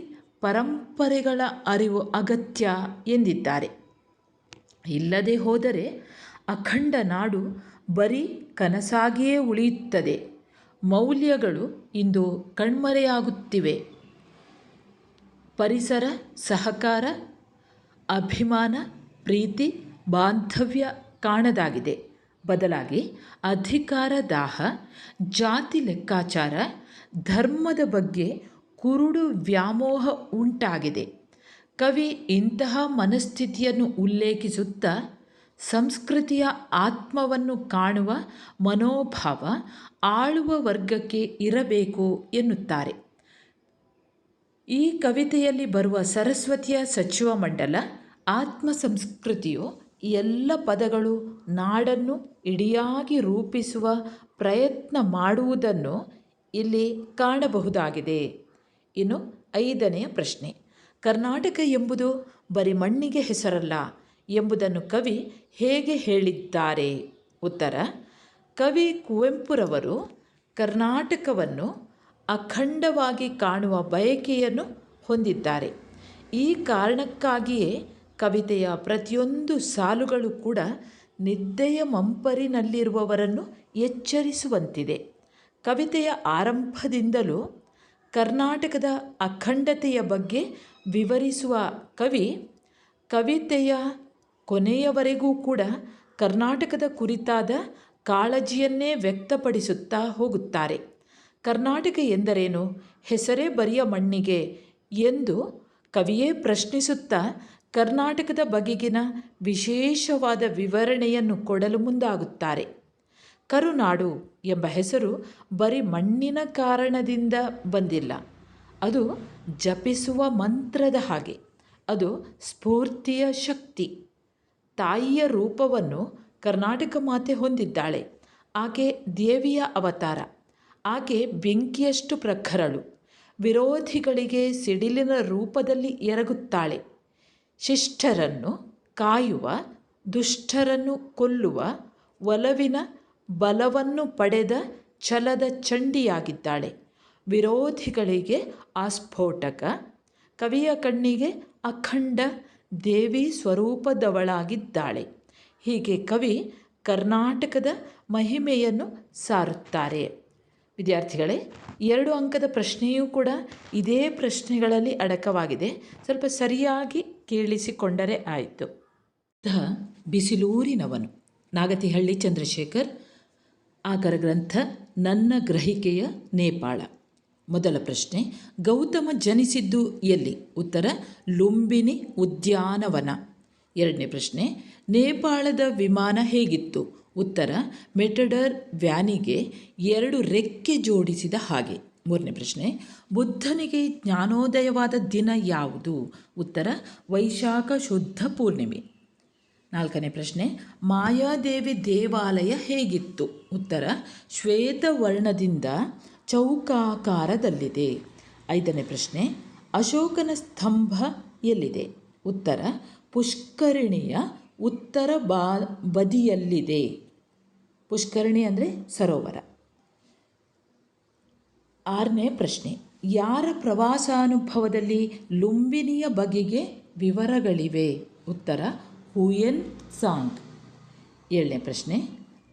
ಪರಂಪರೆಗಳ ಅರಿವು ಅಗತ್ಯ ಎಂದಿದ್ದಾರೆ. ಇಲ್ಲದೆ ಹೋದರೆ ಅಖಂಡ ನಾಡು ಬರೀ ಕನಸಾಗಿಯೇ ಉಳಿಯುತ್ತದೆ. ಮೌಲ್ಯಗಳು ಇಂದು ಕಣ್ಮರೆಯಾಗುತ್ತಿವೆ. ಪರಿಸರ, ಸಹಕಾರ, ಅಭಿಮಾನ, ಪ್ರೀತಿ, ಬಾಂಧವ್ಯ ಕಾಣದಾಗಿದೆ. ಬದಲಾಗಿ ಅಧಿಕಾರ ದಾಹ, ಜಾತಿ ಲೆಕ್ಕಾಚಾರ, ಧರ್ಮದ ಬಗ್ಗೆ ಕುರುಡು ವ್ಯಾಮೋಹ ಉಂಟಾಗಿದೆ. ಕವಿ ಇಂತಹ ಮನಸ್ಥಿತಿಯನ್ನು ಉಲ್ಲೇಖಿಸುತ್ತಾ ಸಂಸ್ಕೃತಿಯ ಆತ್ಮವನ್ನು ಕಾಣುವ ಮನೋಭಾವ ಆಳುವ ವರ್ಗಕ್ಕೆ ಇರಬೇಕು ಎನ್ನುತ್ತಾರೆ. ಈ ಕವಿತೆಯಲ್ಲಿ ಬರುವ ಸರಸ್ವತಿಯ ಸಚಿವ ಮಂಡಲ ಆತ್ಮ ಸಂಸ್ಕೃತಿಯು ಎಲ್ಲ ಪದಗಳು ನಾಡನ್ನು ಇಡಿಯಾಗಿ ರೂಪಿಸುವ ಪ್ರಯತ್ನ ಮಾಡುವುದನ್ನು ಇಲ್ಲಿ ಕಾಣಬಹುದಾಗಿದೆ. ಇನ್ನು 5ನೆಯ ಪ್ರಶ್ನೆ, ಕರ್ನಾಟಕ ಎಂಬುದು ಬರೀ ಮಣ್ಣಿಗೆ ಹೆಸರಲ್ಲ ಎಂಬುದನ್ನು ಕವಿ ಹೇಗೆ ಹೇಳಿದ್ದಾರೆ? ಉತ್ತರ, ಕವಿ ಕುವೆಂಪುರವರು ಕರ್ನಾಟಕವನ್ನು ಅಖಂಡವಾಗಿ ಕಾಣುವ ಬಯಕೆಯನ್ನು ಹೊಂದಿದ್ದಾರೆ. ಈ ಕಾರಣಕ್ಕಾಗಿಯೇ ಕವಿತೆಯ ಪ್ರತಿಯೊಂದು ಸಾಲುಗಳು ಕೂಡ ನಿದ್ದೆಯ ಮಂಪರಿನಲ್ಲಿರುವವರನ್ನು ಎಚ್ಚರಿಸುವಂತಿದೆ. ಕವಿತೆಯ ಆರಂಭದಿಂದಲೂ ಕರ್ನಾಟಕದ ಅಖಂಡತೆಯ ಬಗ್ಗೆ ವಿವರಿಸುವ ಕವಿ ಕವಿತೆಯ ಕೊನೆಯವರೆಗೂ ಕೂಡ ಕರ್ನಾಟಕದ ಕುರಿತಾದ ಕಾಳಜಿಯನ್ನೇ ವ್ಯಕ್ತಪಡಿಸುತ್ತಾ ಹೋಗುತ್ತಾರೆ. ಕರ್ನಾಟಕ ಎಂದರೇನು? ಹೆಸರೇ ಬರಿಯ ಮಣ್ಣಿಗೆ ಎಂದು ಕವಿಯೇ ಪ್ರಶ್ನಿಸುತ್ತಾ ಕರ್ನಾಟಕದ ಬಗೆಗಿನ ವಿಶೇಷವಾದ ವಿವರಣೆಯನ್ನು ಕೊಡಲು ಮುಂದಾಗುತ್ತಾರೆ. ಕರುನಾಡು ಎಂಬ ಹೆಸರು ಬರೀ ಮಣ್ಣಿನ ಕಾರಣದಿಂದ ಬಂದಿಲ್ಲ. ಅದು ಜಪಿಸುವ ಮಂತ್ರದ ಹಾಗೆ. ಅದು ಸ್ಫೂರ್ತಿಯ ಶಕ್ತಿ. ತಾಯಿಯ ರೂಪವನ್ನು ಕರ್ನಾಟಕ ಮಾತೆ ಹೊಂದಿದ್ದಾಳೆ. ಆಕೆ ದೇವಿಯ ಅವತಾರ. ಆಕೆ ಬೆಂಕಿಯಷ್ಟು ಪ್ರಖರಳು. ವಿರೋಧಿಗಳಿಗೆ ಸಿಡಿಲಿನ ರೂಪದಲ್ಲಿ ಎರಗುತ್ತಾಳೆ. ಶಿಷ್ಟರನ್ನು ಕಾಯುವ, ದುಷ್ಟರನ್ನು ಕೊಲ್ಲುವ ಒಲವಿನ ಬಲವನ್ನು ಪಡೆದ ಛಲದ ಚಂಡಿಯಾಗಿದ್ದಾಳೆ. ವಿರೋಧಿಗಳಿಗೆ ಆಸ್ಫೋಟಕ, ಕವಿಯ ಕಣ್ಣಿಗೆ ಅಖಂಡ ದೇವಿ ಸ್ವರೂಪದವಳಾಗಿದ್ದಾಳೆ. ಹೀಗೆ ಕವಿ ಕರ್ನಾಟಕದ ಮಹಿಮೆಯನ್ನು ಸಾರುತ್ತಾರೆ. ವಿದ್ಯಾರ್ಥಿಗಳೇ, 2 ಅಂಕದ ಪ್ರಶ್ನೆಯೂ ಕೂಡ ಇದೇ ಪ್ರಶ್ನೆಗಳಲ್ಲಿ ಅಡಕವಾಗಿದೆ. ಸ್ವಲ್ಪ ಸರಿಯಾಗಿ ಕೇಳಿಸಿಕೊಂಡರೆ ಆಯಿತು. ಬಿಸಿಲೂರಿನವನು, ನಾಗತಿಹಳ್ಳಿ ಚಂದ್ರಶೇಖರ್. ಆಕರ ಗ್ರಂಥ ನನ್ನ ಗ್ರಹಿಕೆಯ ನೇಪಾಳ. ಮೊದಲ ಪ್ರಶ್ನೆ, ಗೌತಮ ಜನಿಸಿದ್ದು ಎಲ್ಲಿ? ಉತ್ತರ, ಲುಂಬಿನಿ ಉದ್ಯಾನವನ. 2ನೇ ಪ್ರಶ್ನೆ, ನೇಪಾಳದ ವಿಮಾನ ಹೇಗಿತ್ತು? ಉತ್ತರ, ಮೆಟಡರ್ ವ್ಯಾನಿಗೆ 2 ರೆಕ್ಕೆ ಜೋಡಿಸಿದ ಹಾಗೆ. 3ನೇ ಪ್ರಶ್ನೆ, ಬುದ್ಧನಿಗೆ ಜ್ಞಾನೋದಯವಾದ ದಿನ ಯಾವುದು? ಉತ್ತರ, ವೈಶಾಖ ಶುದ್ಧ ಪೂರ್ಣಿಮೆ. 4ನೇ ಪ್ರಶ್ನೆ, ಮಾಯಾದೇವಿ ದೇವಾಲಯ ಹೇಗಿತ್ತು? ಉತ್ತರ, ಶ್ವೇತವರ್ಣದಿಂದ ಚೌಕಾಕಾರದಲ್ಲಿದೆ. 5ನೇ ಪ್ರಶ್ನೆ, ಅಶೋಕನ ಸ್ತಂಭ ಎಲ್ಲಿದೆ? ಉತ್ತರ, ಪುಷ್ಕರಿಣಿಯ ಉತ್ತರ ಬದಿಯಲ್ಲಿದೆ. ಪುಷ್ಕರಣಿ ಅಂದರೆ ಸರೋವರ. 6ನೇ ಪ್ರಶ್ನೆ, ಯಾರ ಪ್ರವಾಸಾನುಭವದಲ್ಲಿ ಲುಂಬಿನಿಯ ಬಗೆಗೆ ವಿವರಗಳಿವೆ? ಉತ್ತರ, ಹುಯೆನ್ ಸಾಂಗ್. 7ನೇ ಪ್ರಶ್ನೆ,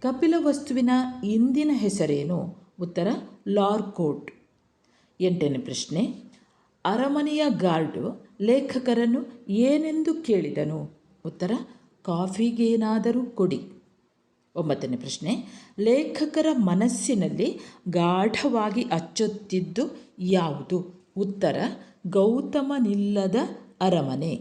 ಕಪಿಲವಸ್ತುವಿನ ಇಂದಿನ ಹೆಸರೇನು? ಉತ್ತರ, ಲಾರ್ಕೋಟ್. 8ನೇ ಪ್ರಶ್ನೆ, ಅರಮನೆಯ ಗಾರ್ಡು ಲೇಖಕರನ್ನು ಏನೆಂದು ಕೇಳಿದನು? ಉತ್ತರ, ಕಾಫಿಗೇನಾದರೂ ಕೊಡಿ. 9ನೇ ಪ್ರಶ್ನೆ, ಲೇಖಕರ ಮನಸ್ಸಿನಲ್ಲಿ ಗಾಢವಾಗಿ ಅಚ್ಚೊತ್ತಿದ್ದು ಯಾವುದು? ಉತ್ತರ, ಗೌತಮನಿಲ್ಲದ ಅರಮನೆ.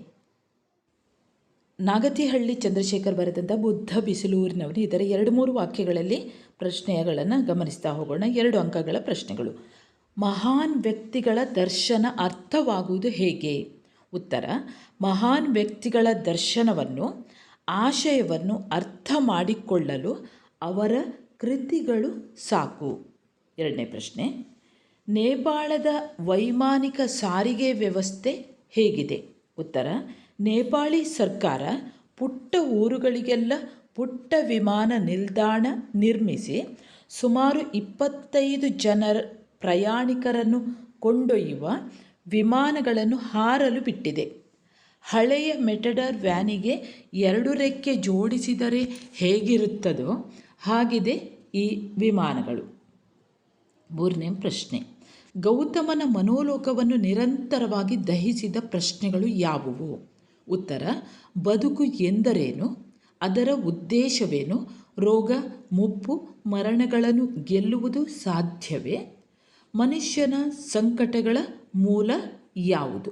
ನಾಗತಿಹಳ್ಳಿ ಚಂದ್ರಶೇಖರ್ ಬರೆದಂಥ ಬುದ್ಧ ಬಿಸಿಲೂರಿನವನು, ಇದರ 2-3 ವಾಕ್ಯಗಳಲ್ಲಿ ಪ್ರಶ್ನೆಗಳನ್ನು ಗಮನಿಸ್ತಾ ಹೋಗೋಣ. 2 ಅಂಕಗಳ ಪ್ರಶ್ನೆಗಳು. ಮಹಾನ್ ವ್ಯಕ್ತಿಗಳ ದರ್ಶನ ಅರ್ಥವಾಗುವುದು ಹೇಗೆ? ಉತ್ತರ, ಮಹಾನ್ ವ್ಯಕ್ತಿಗಳ ದರ್ಶನವನ್ನು ಆಶಯವನ್ನು ಅರ್ಥ ಮಾಡಿಕೊಳ್ಳಲು ಅವರ ಕೃತಿಗಳು ಸಾಕು. ಎರಡನೇ ಪ್ರಶ್ನೆ, ನೇಪಾಳದ ವೈಮಾನಿಕ ಸಾರಿಗೆ ವ್ಯವಸ್ಥೆ ಹೇಗಿದೆ? ಉತ್ತರ, ನೇಪಾಳಿ ಸರ್ಕಾರ ಪುಟ್ಟ ಊರುಗಳಿಗೆಲ್ಲ ಪುಟ್ಟ ವಿಮಾನ ನಿಲ್ದಾಣ ನಿರ್ಮಿಸಿ ಸುಮಾರು 25 ಜನ ಪ್ರಯಾಣಿಕರನ್ನು ಕೊಂಡೊಯ್ಯುವ ವಿಮಾನಗಳನ್ನು ಹಾರಲು ಬಿಟ್ಟಿದೆ. ಹಳೆಯ ಮೆಟಡರ್ ವ್ಯಾನಿಗೆ 2 ರೆಕ್ಕೆ ಜೋಡಿಸಿದರೆ ಹೇಗಿರುತ್ತದೋ ಹಾಗಿದೆ ಈ ವಿಮಾನಗಳು. ಮೂರನೇ ಪ್ರಶ್ನೆ, ಗೌತಮನ ಮನೋಲೋಕವನ್ನು ನಿರಂತರವಾಗಿ ದಹಿಸಿದ ಪ್ರಶ್ನೆಗಳು ಯಾವುವು? ಉತ್ತರ, ಬದುಕು ಎಂದರೇನು, ಅದರ ಉದ್ದೇಶವೇನು, ರೋಗ ಮುಪ್ಪು ಮರಣಗಳನ್ನು ಗೆಲ್ಲುವುದು ಸಾಧ್ಯವೇ, ಮನುಷ್ಯನ ಸಂಕಟಗಳ ಮೂಲ ಯಾವುದು?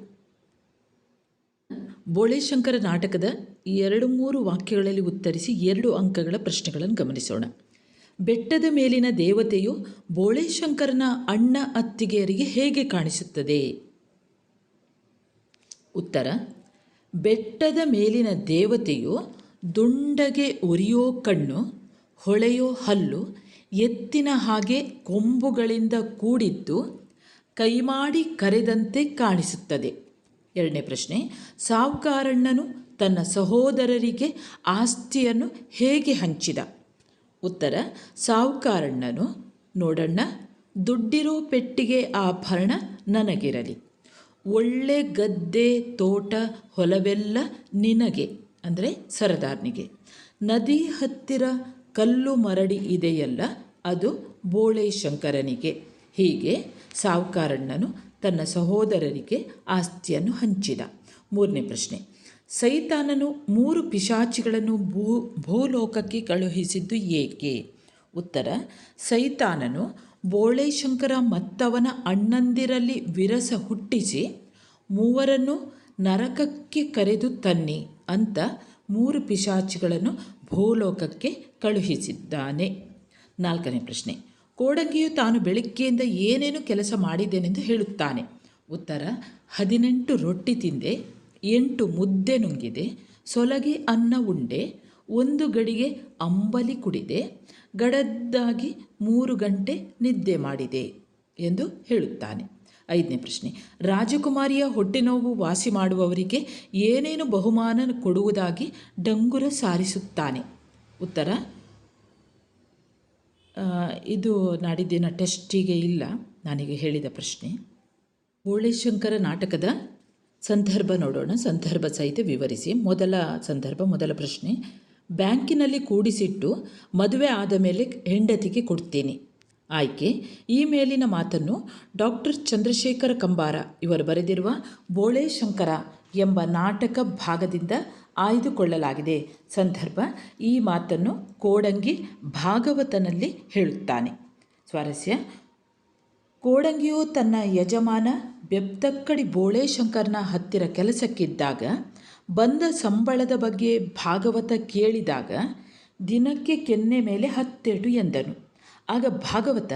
ಬೋಳೇಶಂಕರ ನಾಟಕದ 2-3 ವಾಕ್ಯಗಳಲ್ಲಿ ಉತ್ತರಿಸಿ 2 ಅಂಕಗಳ ಪ್ರಶ್ನೆಗಳನ್ನು ಗಮನಿಸೋಣ. ಬೆಟ್ಟದ ಮೇಲಿನ ದೇವತೆಯು ಬೋಳೇಶಂಕರನ ಅಣ್ಣ ಅತ್ತಿಗೆಯರಿಗೆ ಹೇಗೆ ಕಾಣಿಸುತ್ತದೆ? ಉತ್ತರ, ಬೆಟ್ಟದ ಮೇಲಿನ ದೇವತೆಯು ದುಂಡಗೆ ಉರಿಯೋ ಕಣ್ಣು, ಹೊಳೆಯೋ ಹಲ್ಲು, ಎತ್ತಿನ ಹಾಗೆ ಕೊಂಬುಗಳಿಂದ ಕೂಡಿದ್ದು ಕೈಮಾಡಿ ಕರೆದಂತೆ ಕಾಣಿಸುತ್ತದೆ. ಎರಡನೇ ಪ್ರಶ್ನೆ, ಸಾವುಕಾರಣ್ಣನು ತನ್ನ ಸಹೋದರರಿಗೆ ಆಸ್ತಿಯನ್ನು ಹೇಗೆ ಹಂಚಿದ? ಉತ್ತರ, ಸಾವುಕಾರಣ್ಣನು, ನೋಡಣ್ಣ, ದುಡ್ಡಿರೋ ಪೆಟ್ಟಿಗೆ ಆಭರಣ ನನಗಿರಲಿ, ಒಳ್ಳೆ ಗದ್ದೆ ತೋಟ ಹೊಲವೆಲ್ಲ ನಿನಗೆ, ಅಂದರೆ ಸರದಾರನಿಗೆ, ನದಿ ಹತ್ತಿರ ಕಲ್ಲು ಮರಡಿ ಇದೆಯಲ್ಲ ಅದು ಬೋಳೇಶಂಕರನಿಗೆ. ಹೀಗೆ ಸಾವುಕಾರಣ್ಣನು ತನ್ನ ಸಹೋದರರಿಗೆ ಆಸ್ತಿಯನ್ನು ಹಂಚಿದ. ಮೂರನೇ ಪ್ರಶ್ನೆ, ಸೈತಾನನು 3 ಪಿಶಾಚಿಗಳನ್ನು ಭೂಲೋಕಕ್ಕೆ ಕಳುಹಿಸಿದ್ದು ಏಕೆ? ಉತ್ತರ, ಸೈತಾನನು ಬೋಳೇಶಂಕರ ಮತ್ತವನ ಅಣ್ಣಂದಿರಲ್ಲಿ ವಿರಸ ಹುಟ್ಟಿಸಿ 3ರನ್ನು ನರಕಕ್ಕೆ ಕರೆದು ತನ್ನಿ ಅಂತ 3 ಪಿಶಾಚಿಗಳನ್ನು ಭೂಲೋಕಕ್ಕೆ ಕಳುಹಿಸಿದ್ದಾನೆ. ನಾಲ್ಕನೇ ಪ್ರಶ್ನೆ, ಕೋಡಂಗಿಯು ತಾನು ಬೆಳಗ್ಗೆಯಿಂದ ಏನೇನು ಕೆಲಸ ಮಾಡಿದ್ದೇನೆಂದು ಹೇಳುತ್ತಾನೆ? ಉತ್ತರ, 18 ರೊಟ್ಟಿ ತಿಂದೆ, 8 ಮುದ್ದೆ ನುಂಗಿದೆ, ಸೊಲಗಿ ಅನ್ನ ಉಂಡೆ, 1 ಗಡಿಗೆ ಅಂಬಲಿ ಕುಡಿದೆ, ಗಡದ್ದಾಗಿ 3 ಗಂಟೆ ನಿದ್ದೆ ಮಾಡಿದೆ ಎಂದು ಹೇಳುತ್ತಾನೆ. ಐದನೇ ಪ್ರಶ್ನೆ, ರಾಜಕುಮಾರಿಯ ಹೊಟ್ಟೆನೋವು ವಾಸಿ ಮಾಡುವವರಿಗೆ ಏನೇನು ಬಹುಮಾನ ಕೊಡುವುದಾಗಿ ಡಂಗುರ ಸಾರಿಸುತ್ತಾನೆ? ಉತ್ತರ, ಇದು ನಾಡಿದ್ದಿನ ಟೆಸ್ಟಿಗೆ ಇಲ್ಲ, ನಾನೀಗ ಹೇಳಿದ ಪ್ರಶ್ನೆ. ಬೋಳೇಶಂಕರ ನಾಟಕದ ಸಂದರ್ಭ ನೋಡೋಣ, ಸಂದರ್ಭ ಸಹಿತ ವಿವರಿಸಿ. ಮೊದಲ ಪ್ರಶ್ನೆ, ಬ್ಯಾಂಕಿನಲ್ಲಿ ಕೂಡಿಸಿಟ್ಟು ಮದುವೆ ಆದ ಮೇಲೆ ಹೆಂಡತಿಗೆ ಕೊಡ್ತೀನಿ. ಆಯ್ಕೆ, ಈ ಮೇಲಿನ ಮಾತನ್ನು ಡಾಕ್ಟರ್ ಚಂದ್ರಶೇಖರ ಕಂಬಾರ ಇವರು ಬರೆದಿರುವ ಬೋಳೇಶಂಕರ ಎಂಬ ನಾಟಕ ಭಾಗದಿಂದ ಆಯ್ದುಕೊಳ್ಳಲಾಗಿದೆ. ಸಂದರ್ಭ, ಈ ಮಾತನ್ನು ಕೋಡಂಗಿ ಭಾಗವತನಲ್ಲಿ ಹೇಳುತ್ತಾನೆ. ಸ್ವಾರಸ್ಯ, ಕೋಡಂಗಿಯು ತನ್ನ ಯಜಮಾನ ಬೆಪ್ತಕ್ಕಡಿ ಬೋಳೇಶಂಕರನ ಹತ್ತಿರ ಕೆಲಸಕ್ಕಿದ್ದಾಗ ಬಂದ ಸಂಬಳದ ಬಗ್ಗೆ ಭಾಗವತ ಕೇಳಿದಾಗ ದಿನಕ್ಕೆ ಕೆನ್ನೆ ಮೇಲೆ 10 ಏಟು ಎಂದನು. ಆಗ ಭಾಗವತ,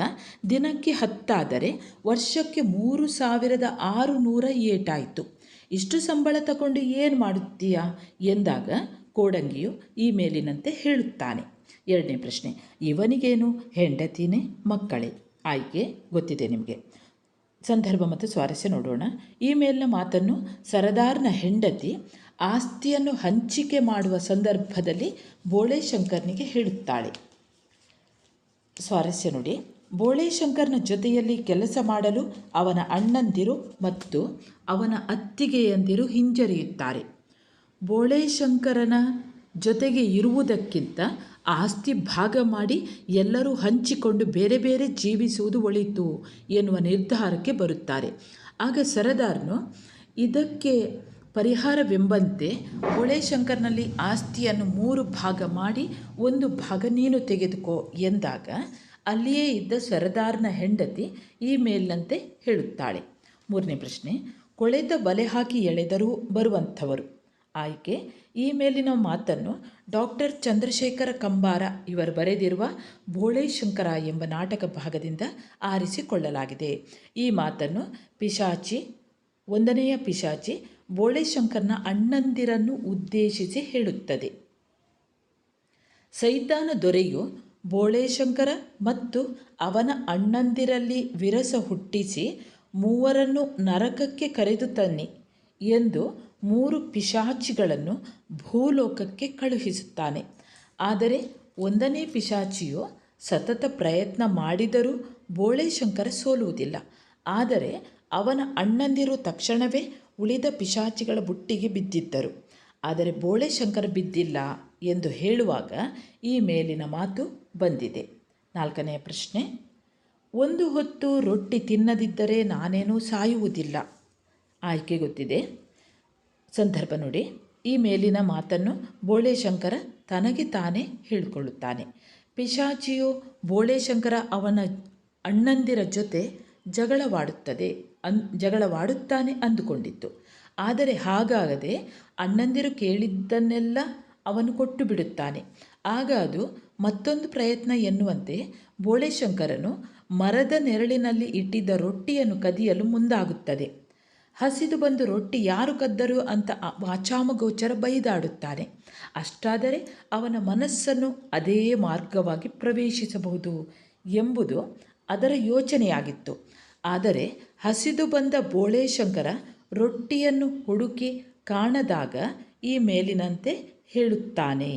ದಿನಕ್ಕೆ 10 ಆದರೆ ವರ್ಷಕ್ಕೆ 3600 ಏಟಾಯಿತು, ಇಷ್ಟು ಸಂಬಳ ತಗೊಂಡು ಏನು ಮಾಡುತ್ತೀಯಾ ಎಂದಾಗ ಕೋಡಂಗಿಯು ಈ ಮೇಲಿನಂತೆ ಹೇಳುತ್ತಾನೆ. ಎರಡನೇ ಪ್ರಶ್ನೆ, ಇವನಿಗೇನು ಹೆಂಡತಿನೇ ಮಕ್ಕಳೇ? ಆಯ್ಕೆ ಗೊತ್ತಿದೆ ನಿಮಗೆ. ಸಂದರ್ಭ ಮತ್ತು ಸ್ವಾರಸ್ಯ ನೋಡೋಣ. ಈ ಮೇಲಿನ ಮಾತನ್ನು ಸರದಾರನ ಹೆಂಡತಿ ಆಸ್ತಿಯನ್ನು ಹಂಚಿಕೆ ಮಾಡುವ ಸಂದರ್ಭದಲ್ಲಿ ಬೋಳೇಶಂಕರನಿಗೆ ಹೇಳುತ್ತಾಳೆ. ಸ್ವಾರಸ್ಯ ನೋಡಿ, ಬೋಳೇಶಂಕರನ ಜೊತೆಯಲ್ಲಿ ಕೆಲಸ ಮಾಡಲು ಅವನ ಅಣ್ಣಂದಿರು ಮತ್ತು ಅವನ ಅತ್ತಿಗೆಯಂದಿರು ಹಿಂಜರಿಯುತ್ತಾರೆ. ಬೋಳೇಶಂಕರನ ಜೊತೆಗೆ ಇರುವುದಕ್ಕಿಂತ ಆಸ್ತಿ ಭಾಗ ಮಾಡಿ ಎಲ್ಲರೂ ಹಂಚಿಕೊಂಡು ಬೇರೆ ಬೇರೆ ಜೀವಿಸುವುದು ಒಳಿತು ಎನ್ನುವ ನಿರ್ಧಾರಕ್ಕೆ ಬರುತ್ತಾರೆ. ಆಗ ಸರದಾರನು ಇದಕ್ಕೆ ಪರಿಹಾರವೆಂಬಂತೆ ಬೋಳೇಶಂಕರನಲ್ಲಿ ಆಸ್ತಿಯನ್ನು 3 ಭಾಗ ಮಾಡಿ 1 ಭಾಗ ನೀನು ತೆಗೆದುಕೋ ಎಂದಾಗ ಅಲ್ಲಿಯೇ ಇದ್ದ ಸರದಾರನ ಹೆಂಡತಿ ಈ ಮೇಲಿನಂತೆ ಹೇಳುತ್ತಾಳೆ. ಮೂರನೇ ಪ್ರಶ್ನೆ, ಕೊಳೆತ ಬಲೆ ಹಾಕಿ ಎಳೆದರೂ ಬರುವಂಥವರು. ಆಯ್ಕೆ, ಈ ಮೇಲಿನ ಮಾತನ್ನು ಡಾಕ್ಟರ್ ಚಂದ್ರಶೇಖರ ಕಂಬಾರ ಇವರು ಬರೆದಿರುವ ಬೋಳೇಶಂಕರ ಎಂಬ ನಾಟಕ ಭಾಗದಿಂದ ಆರಿಸಿಕೊಳ್ಳಲಾಗಿದೆ. ಈ ಮಾತನ್ನು ಪಿಶಾಚಿ 1ನೆಯ ಪಿಶಾಚಿ ಬೋಳೇಶಂಕರನ ಅಣ್ಣಂದಿರನ್ನು ಉದ್ದೇಶಿಸಿ ಹೇಳುತ್ತದೆ. ಸೈತಾನ ದೊರೆಯು ಬೋಳೇಶಂಕರ ಮತ್ತು ಅವನ ಅಣ್ಣಂದಿರಲ್ಲಿ ವಿರಸ ಹುಟ್ಟಿಸಿ ಮೂವರನ್ನು ನರಕಕ್ಕೆ ಕರೆದು ತನ್ನಿ ಎಂದು 3 ಪಿಶಾಚಿಗಳನ್ನು ಭೂಲೋಕಕ್ಕೆ ಕಳುಹಿಸುತ್ತಾನೆ. ಆದರೆ 1ನೇ ಪಿಶಾಚಿಯು ಸತತ ಪ್ರಯತ್ನ ಮಾಡಿದರೂ ಬೋಳೇಶಂಕರ ಸೋಲುವುದಿಲ್ಲ. ಆದರೆ ಅವನ ಅಣ್ಣಂದಿರು ತಕ್ಷಣವೇ ಉಳಿದ ಪಿಶಾಚಿಗಳ ಬುಟ್ಟಿಗೆ ಬಿದ್ದಿದ್ದರು. ಆದರೆ ಬೋಳೇಶಂಕರ ಬಿದ್ದಿಲ್ಲ ಎಂದು ಹೇಳುವಾಗ ಈ ಮೇಲಿನ ಮಾತು ಬಂದಿದೆ. 4ನೇ ಪ್ರಶ್ನೆ, 1 ಹೊತ್ತು ರೊಟ್ಟಿ ತಿನ್ನದಿದ್ದರೆ ನಾನೇನೂ ಸಾಯುವುದಿಲ್ಲ. ಆಯ್ಕೆ ಗೊತ್ತಿದೆ. ಸಂದರ್ಭ ನೋಡಿ. ಈ ಮೇಲಿನ ಮಾತನ್ನು ಬೋಳೇಶಂಕರ ತನಗೆ ತಾನೇ ಹೇಳಿಕೊಳ್ಳುತ್ತಾನೆ. ಪಿಶಾಚಿಯು ಬೋಳೇಶಂಕರ ಅವನ ಅಣ್ಣಂದಿರ ಜೊತೆ ಜಗಳವಾಡುತ್ತಾನೆ ಅಂದುಕೊಂಡಿತ್ತು. ಆದರೆ ಹಾಗಾಗದೆ ಅಣ್ಣಂದಿರು ಕೇಳಿದ್ದನ್ನೆಲ್ಲ ಅವನು ಕೊಟ್ಟು ಬಿಡುತ್ತಾನೆ. ಆಗ ಅದು ಮತ್ತೊಂದು ಪ್ರಯತ್ನ ಎನ್ನುವಂತೆ ಬೋಳೇಶಂಕರನು ಮರದ ನೆರಳಿನಲ್ಲಿ ಇಟ್ಟಿದ್ದ ರೊಟ್ಟಿಯನ್ನು ಕದಿಯಲು ಮುಂದಾಗುತ್ತದೆ. ಹಸಿದು ಬಂದು ರೊಟ್ಟಿ ಯಾರು ಕದ್ದರು ಅಂತ ವಾಚಾಮಗೋಚರ ಬೈದಾಡುತ್ತಾನೆ. ಅಷ್ಟಾದರೆ ಅವನ ಮನಸ್ಸನ್ನು ಅದೇ ಮಾರ್ಗವಾಗಿ ಪ್ರವೇಶಿಸಬಹುದು ಎಂಬುದು ಅದರ ಯೋಚನೆಯಾಗಿತ್ತು. ಆದರೆ ಹಸಿದು ಬಂದ ಬೋಳೇಶಂಕರ ರೊಟ್ಟಿಯನ್ನು ಹುಡುಕಿ ಕಾಣದಾಗ ಈ ಮೇಲಿನಂತೆ ಹೇಳುತ್ತಾನೆ.